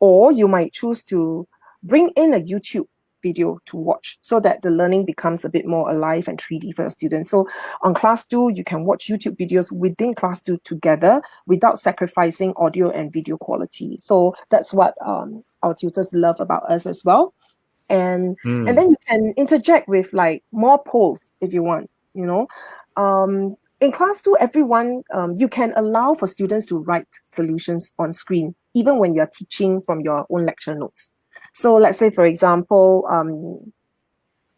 or you might choose to bring in a YouTube video to watch so that the learning becomes a bit more alive and 3D for the students. So on class 2, you can watch YouTube videos within class 2 together without sacrificing audio and video quality. So that's what our tutors love about us as well. And then you can interject with like more polls if you want, you know. In class 2, everyone, you can allow for students to write solutions on screen, even when you're teaching from your own lecture notes. So let's say, for example,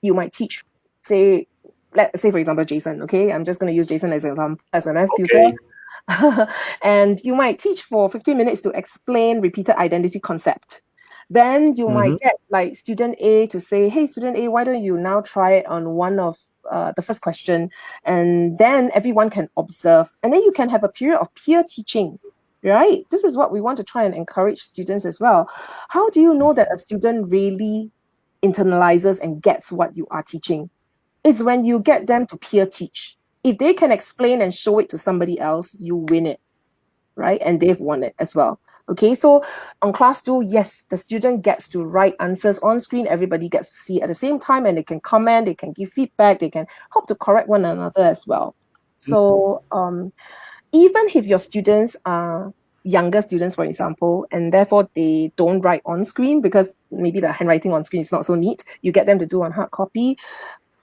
you might teach, let's say, for example, Jason, okay? I'm just going to use Jason as a math tutor. And you might teach for 15 minutes to explain repeated identity concept. Then you might get like student A to say, hey, student A, why don't you now try it on one of the first question? And then everyone can observe. And then you can have a period of peer teaching, right? This is what we want to try and encourage students as well. How do you know that a student really internalizes and gets what you are teaching? It's when you get them to peer teach. If they can explain and show it to somebody else, you win it, right? And they've won it as well. Okay, so on class 2, yes, the student gets to write answers on screen. Everybody gets to see at the same time, and they can comment, they can give feedback, they can help to correct one another as well. So even if your students are younger students, for example, and therefore they don't write on screen because maybe the handwriting on screen is not so neat, you get them to do on hard copy.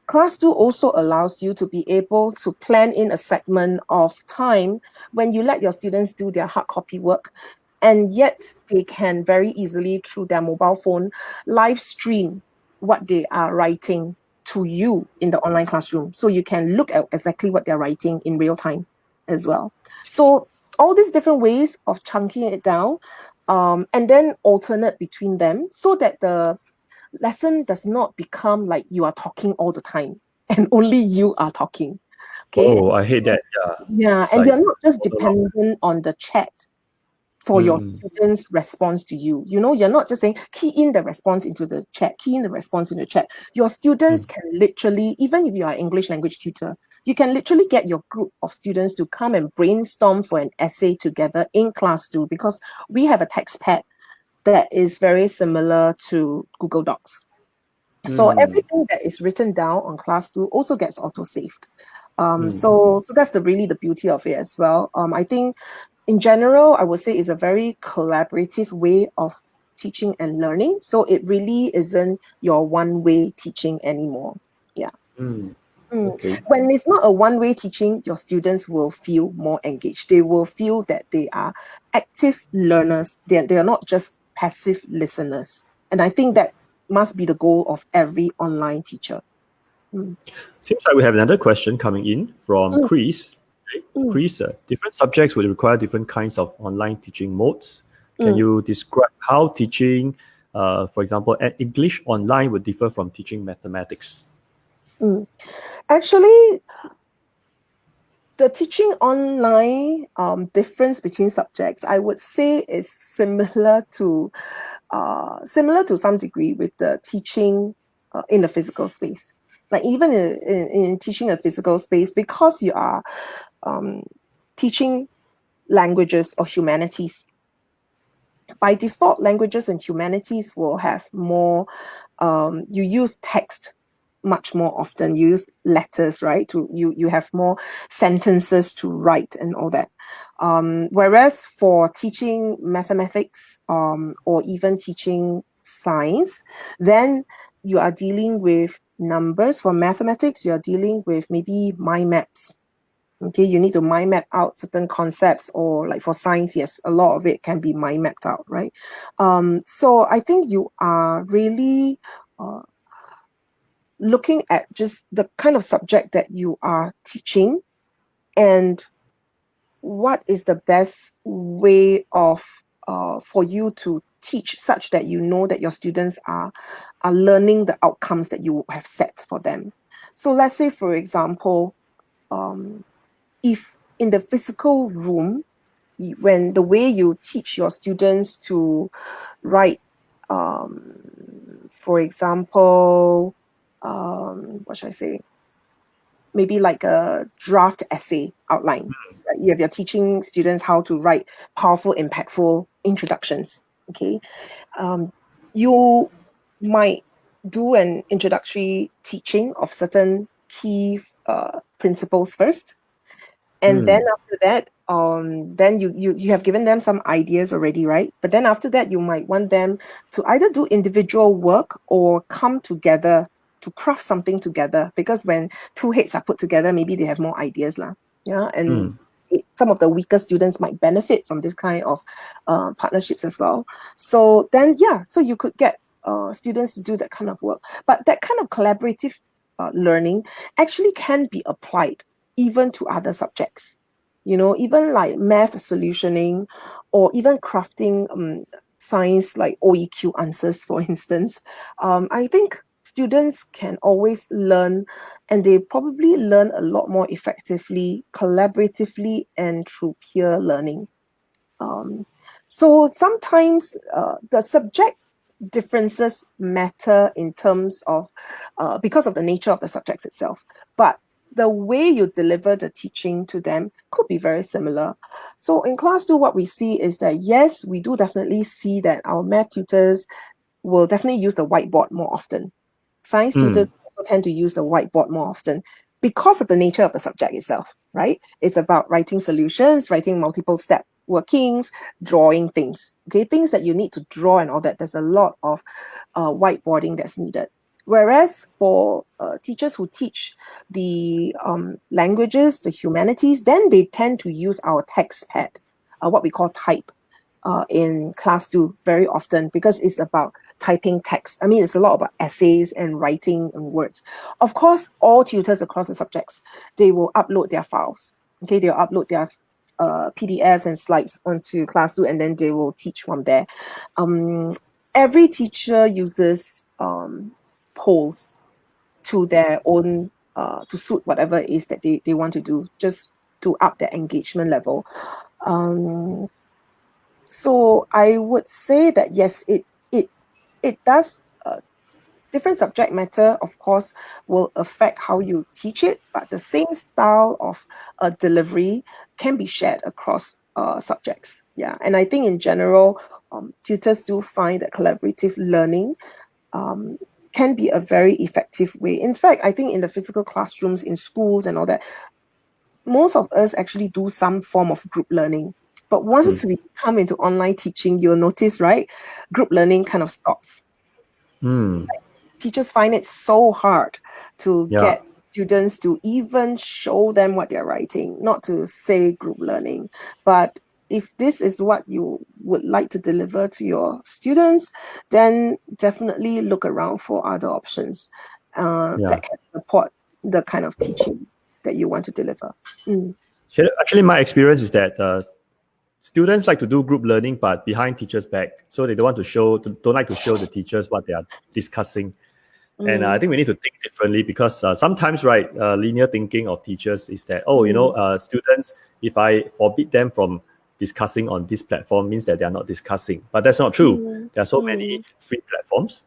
Class 2 also allows you to be able to plan in a segment of time when you let your students do their hard copy work, and yet they can very easily, through their mobile phone, live stream what they are writing to you in the online classroom. So you can look at exactly what they're writing in real time as well. So all these different ways of chunking it down, and then alternate between them so that the lesson does not become like you are talking all the time and only you are talking. Okay. Oh, I hate that. Yeah. It's And like you're not just monologue. dependent on the chat for your students' response to you. You know, you're not just saying key in the response into the chat, key in the response in the chat. Your students can literally, even if you are an English language tutor, you can literally get your group of students to come and brainstorm for an essay together in class 2, because we have a text pad that is very similar to Google Docs. So everything that is written down on class 2 also gets auto-saved. So that's really the beauty of it as well. I think in general, I would say it's a very collaborative way of teaching and learning. So it really isn't your one-way teaching anymore. Yeah. Okay. When it's not a one-way teaching, your students will feel more engaged. They will feel that they are active learners. They are not just passive listeners. And I think that must be the goal of every online teacher. Seems like we have another question coming in from Mm, Chris. Okay. mm, Chris, different subjects will require different kinds of online teaching modes. Can mm, you describe how teaching, for example, English online would differ from teaching mathematics? mm. Actually, the teaching online difference between subjects, I would say, is similar to some degree with the teaching in the physical space. Like even in teaching a physical space, because you are um, teaching languages or humanities, by default, languages and humanities will have more, you use text much more often. You use letters, right? You have more sentences to write and all that. Whereas for teaching mathematics or even teaching science, then you are dealing with numbers. For mathematics, you are dealing with maybe mind maps. Okay, you need to mind map out certain concepts, or like for science, yes, a lot of it can be mind mapped out, right? So I think you are really uh, looking at just the kind of subject that you are teaching and what is the best way of for you to teach such that you know that your students are learning the outcomes that you have set for them. So let's say, for example, if in the physical room, when the way you teach your students to write, for example, what should I say? Maybe like a draft essay outline. Right? You're teaching students how to write powerful, impactful introductions. Okay, you might do an introductory teaching of certain key principles first, and then Hmm. after that, then you have given them some ideas already, right? But then after that, you might want them to either do individual work or come together to craft something together, because when two heads are put together, maybe they have more ideas lah. Yeah, and Hmm. some of the weaker students might benefit from this kind of partnerships as well. So then, yeah, so you could get students to do that kind of work, but that kind of collaborative learning actually can be applied even to other subjects. You know, even like math solutioning or even crafting science like OEQ answers, for instance. I think students can always learn, and they probably learn a lot more effectively, collaboratively, and through peer learning. Um, so sometimes the subject differences matter in terms of because of the nature of the subjects itself, but the way you deliver the teaching to them could be very similar. So in class 2, what we see is that yes, we do definitely see that our math tutors will definitely use the whiteboard more often. Science tutors Hmm. also tend to use the whiteboard more often because of the nature of the subject itself, right? It's about writing solutions, writing multiple step workings, drawing things, okay? Things that you need to draw and all that. There's a lot of whiteboarding that's needed. Whereas for teachers who teach the languages, the humanities, then they tend to use our text pad, what we call type, in class 2 very often, because it's about typing text. I mean, it's a lot about essays and writing and words. Of course, all tutors across the subjects, they will upload their files. Okay, they'll upload their PDFs and slides onto class 2, and then they will teach from there. Um, every teacher uses polls to their own to suit whatever it is that they want to do, just to up their engagement level. Um, so I would say that yes, it does. Different subject matter, of course, will affect how you teach it, but the same style of delivery can be shared across subjects. Yeah, and I think in general, tutors do find that collaborative learning um, can be a very effective way. In fact, I think in the physical classrooms, in schools and all that, most of us actually do some form of group learning. But once we come into online teaching, you'll notice, right, group learning kind of stops. Teachers find it so hard to get students to even show them what they're writing, not to say group learning. But if this is what you would like to deliver to your students, then definitely look around for other options that can support the kind of teaching that you want to deliver. Actually, my experience is that students like to do group learning, but behind teachers' back, so they don't like to show the teachers what they are discussing. And I think we need to think differently because sometimes, right, linear thinking of teachers is that, students, if I forbid them from discussing on this platform, means that they are not discussing. But that's not true. There are so many free platforms.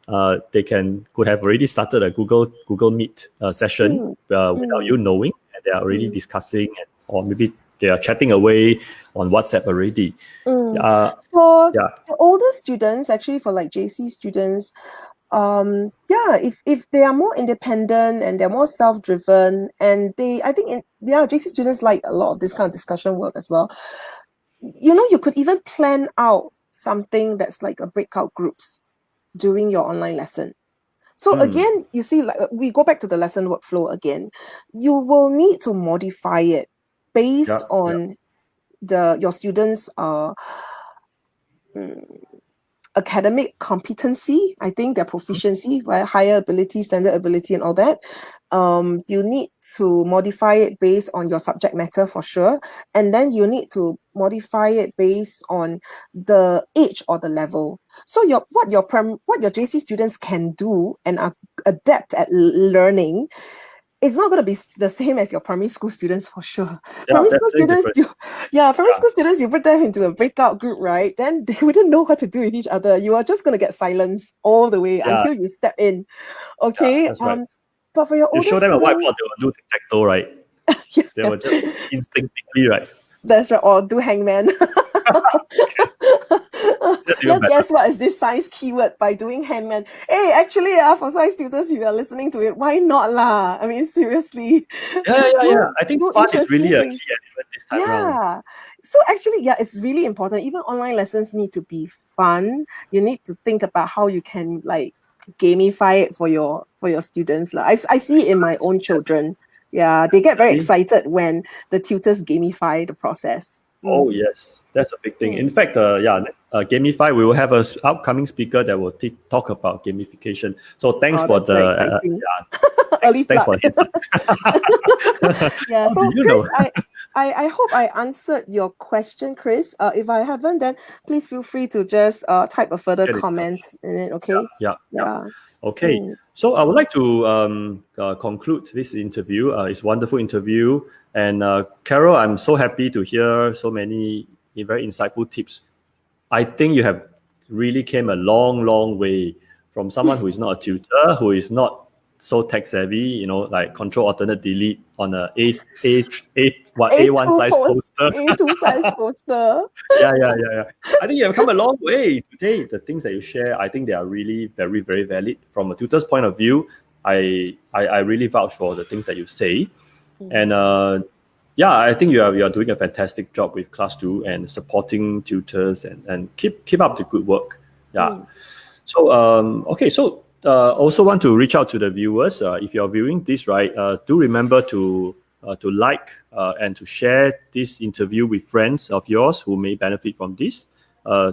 They could have already started a Google Meet session without you knowing, and they are already discussing, or maybe they are chatting away on WhatsApp already. For the older students, actually for like JC students, if they are more independent and they're more self-driven, and JC students like a lot of this kind of discussion work as well. You could even plan out something that's like a breakout groups during your online lesson. So again, you see, like we go back to the lesson workflow again. You will need to modify it based on your students' academic competency, I think their proficiency, right? Higher ability, standard ability, and all that. You need to modify it based on your subject matter for sure. And then you need to modify it based on the age or the level. So what your JC students can do and are adept at learning, it's not going to be the same as your primary school students for sure. Primary school students, school students, you put them into a breakout group, right? Then they wouldn't know what to do with each other. You are just going to get silence all the way until you step in. Okay. That's right. But for your older you show them a whiteboard, they will do tic-tac-toe, right? They will just instinctively, right? That's right. Or do hangman. Let's guess what is this science keyword by doing hangman. Hey, actually, for science students, if you are listening to it, why not lah? I mean, seriously. Yeah. I think fun is really a key element this time around. So actually, it's really important. Even online lessons need to be fun. You need to think about how you can like gamify it for your students. I see it in my own children. Yeah, they get very excited when the tutors gamify the process. Oh yes, that's a big thing. In fact, gamify. We will have an upcoming speaker that will talk about gamification. So thanks for the thanks for the So Chris, I hope I answered your question, Chris. If I haven't, then please feel free to just type a further comment in it. Okay. Yeah. Okay. So I would like to conclude this interview. It's a wonderful interview. And Carol, I'm so happy to hear so many very insightful tips. I think you have really came a long, long way from someone who is not a tutor, who is not so tech savvy, like control alternate delete on a A1 size poster. A2 size poster. Yeah. I think you have come a long way today. The things that you share, I think they are really very, very valid. From a tutor's point of view, I really vouch for the things that you say. And I think you are doing a fantastic job with Class 2 and supporting tutors and keep up the good work. So also want to reach out to the viewers. If you're viewing this, right, do remember to like and to share this interview with friends of yours who may benefit from this. I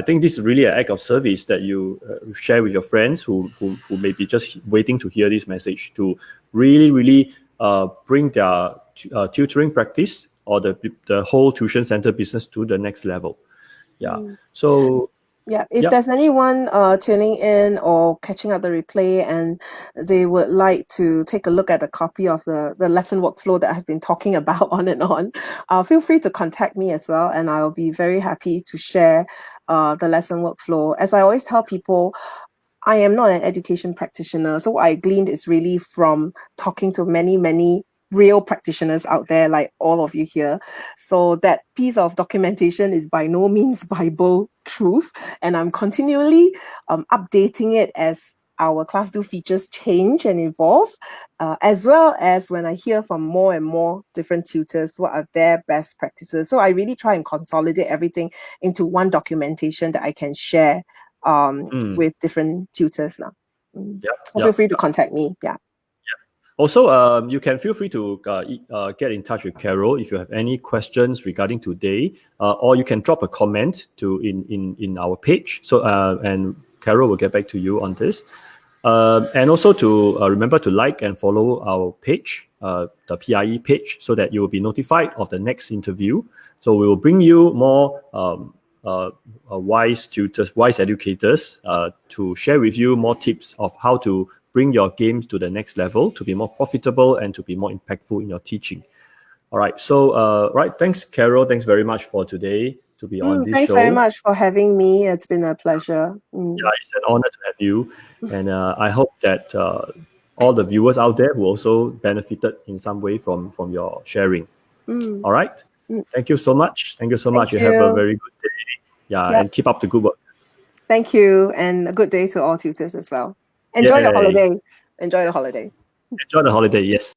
think this is really an act of service that you share with your friends who may be just waiting to hear this message, to really bring their tutoring practice or the whole tuition center business to the next level. So if there's anyone tuning in or catching up the replay and they would like to take a look at a copy of the lesson workflow that I've been talking about on and on, feel free to contact me as well, and I'll be very happy to share the lesson workflow. As I always tell people, I am not an education practitioner, so what I gleaned is really from talking to many real practitioners out there, like all of you here. So that piece of documentation is by no means Bible truth, and I'm continually updating it as our class do features change and evolve, as well as when I hear from more and more different tutors, what are their best practices. So I really try and consolidate everything into one documentation that I can share with different tutors now. So feel free to contact me. Yeah. Also, you can feel free to get in touch with Carol if you have any questions regarding today, or you can drop a comment in our page. So and Carol will get back to you on this. And also to remember to like and follow our page, the PIE page, so that you will be notified of the next interview. So we will bring you more wise tutors, wise educators to share with you more tips of how to bring your games to the next level, to be more profitable and to be more impactful in your teaching. All right. So, thanks, Carol. Thanks very much for today to be on this Thanks show. very much for having me. It's been a pleasure. Yeah, it's an honor to have you. And I hope that all the viewers out there will also benefited in some way from your sharing. All right. Thank you so much. Thank you so much. You have a very good day. Yeah, and keep up the good work. Thank you, and a good day to all tutors as well. Enjoy your holiday. Enjoy the holiday. Enjoy the holiday. Yes.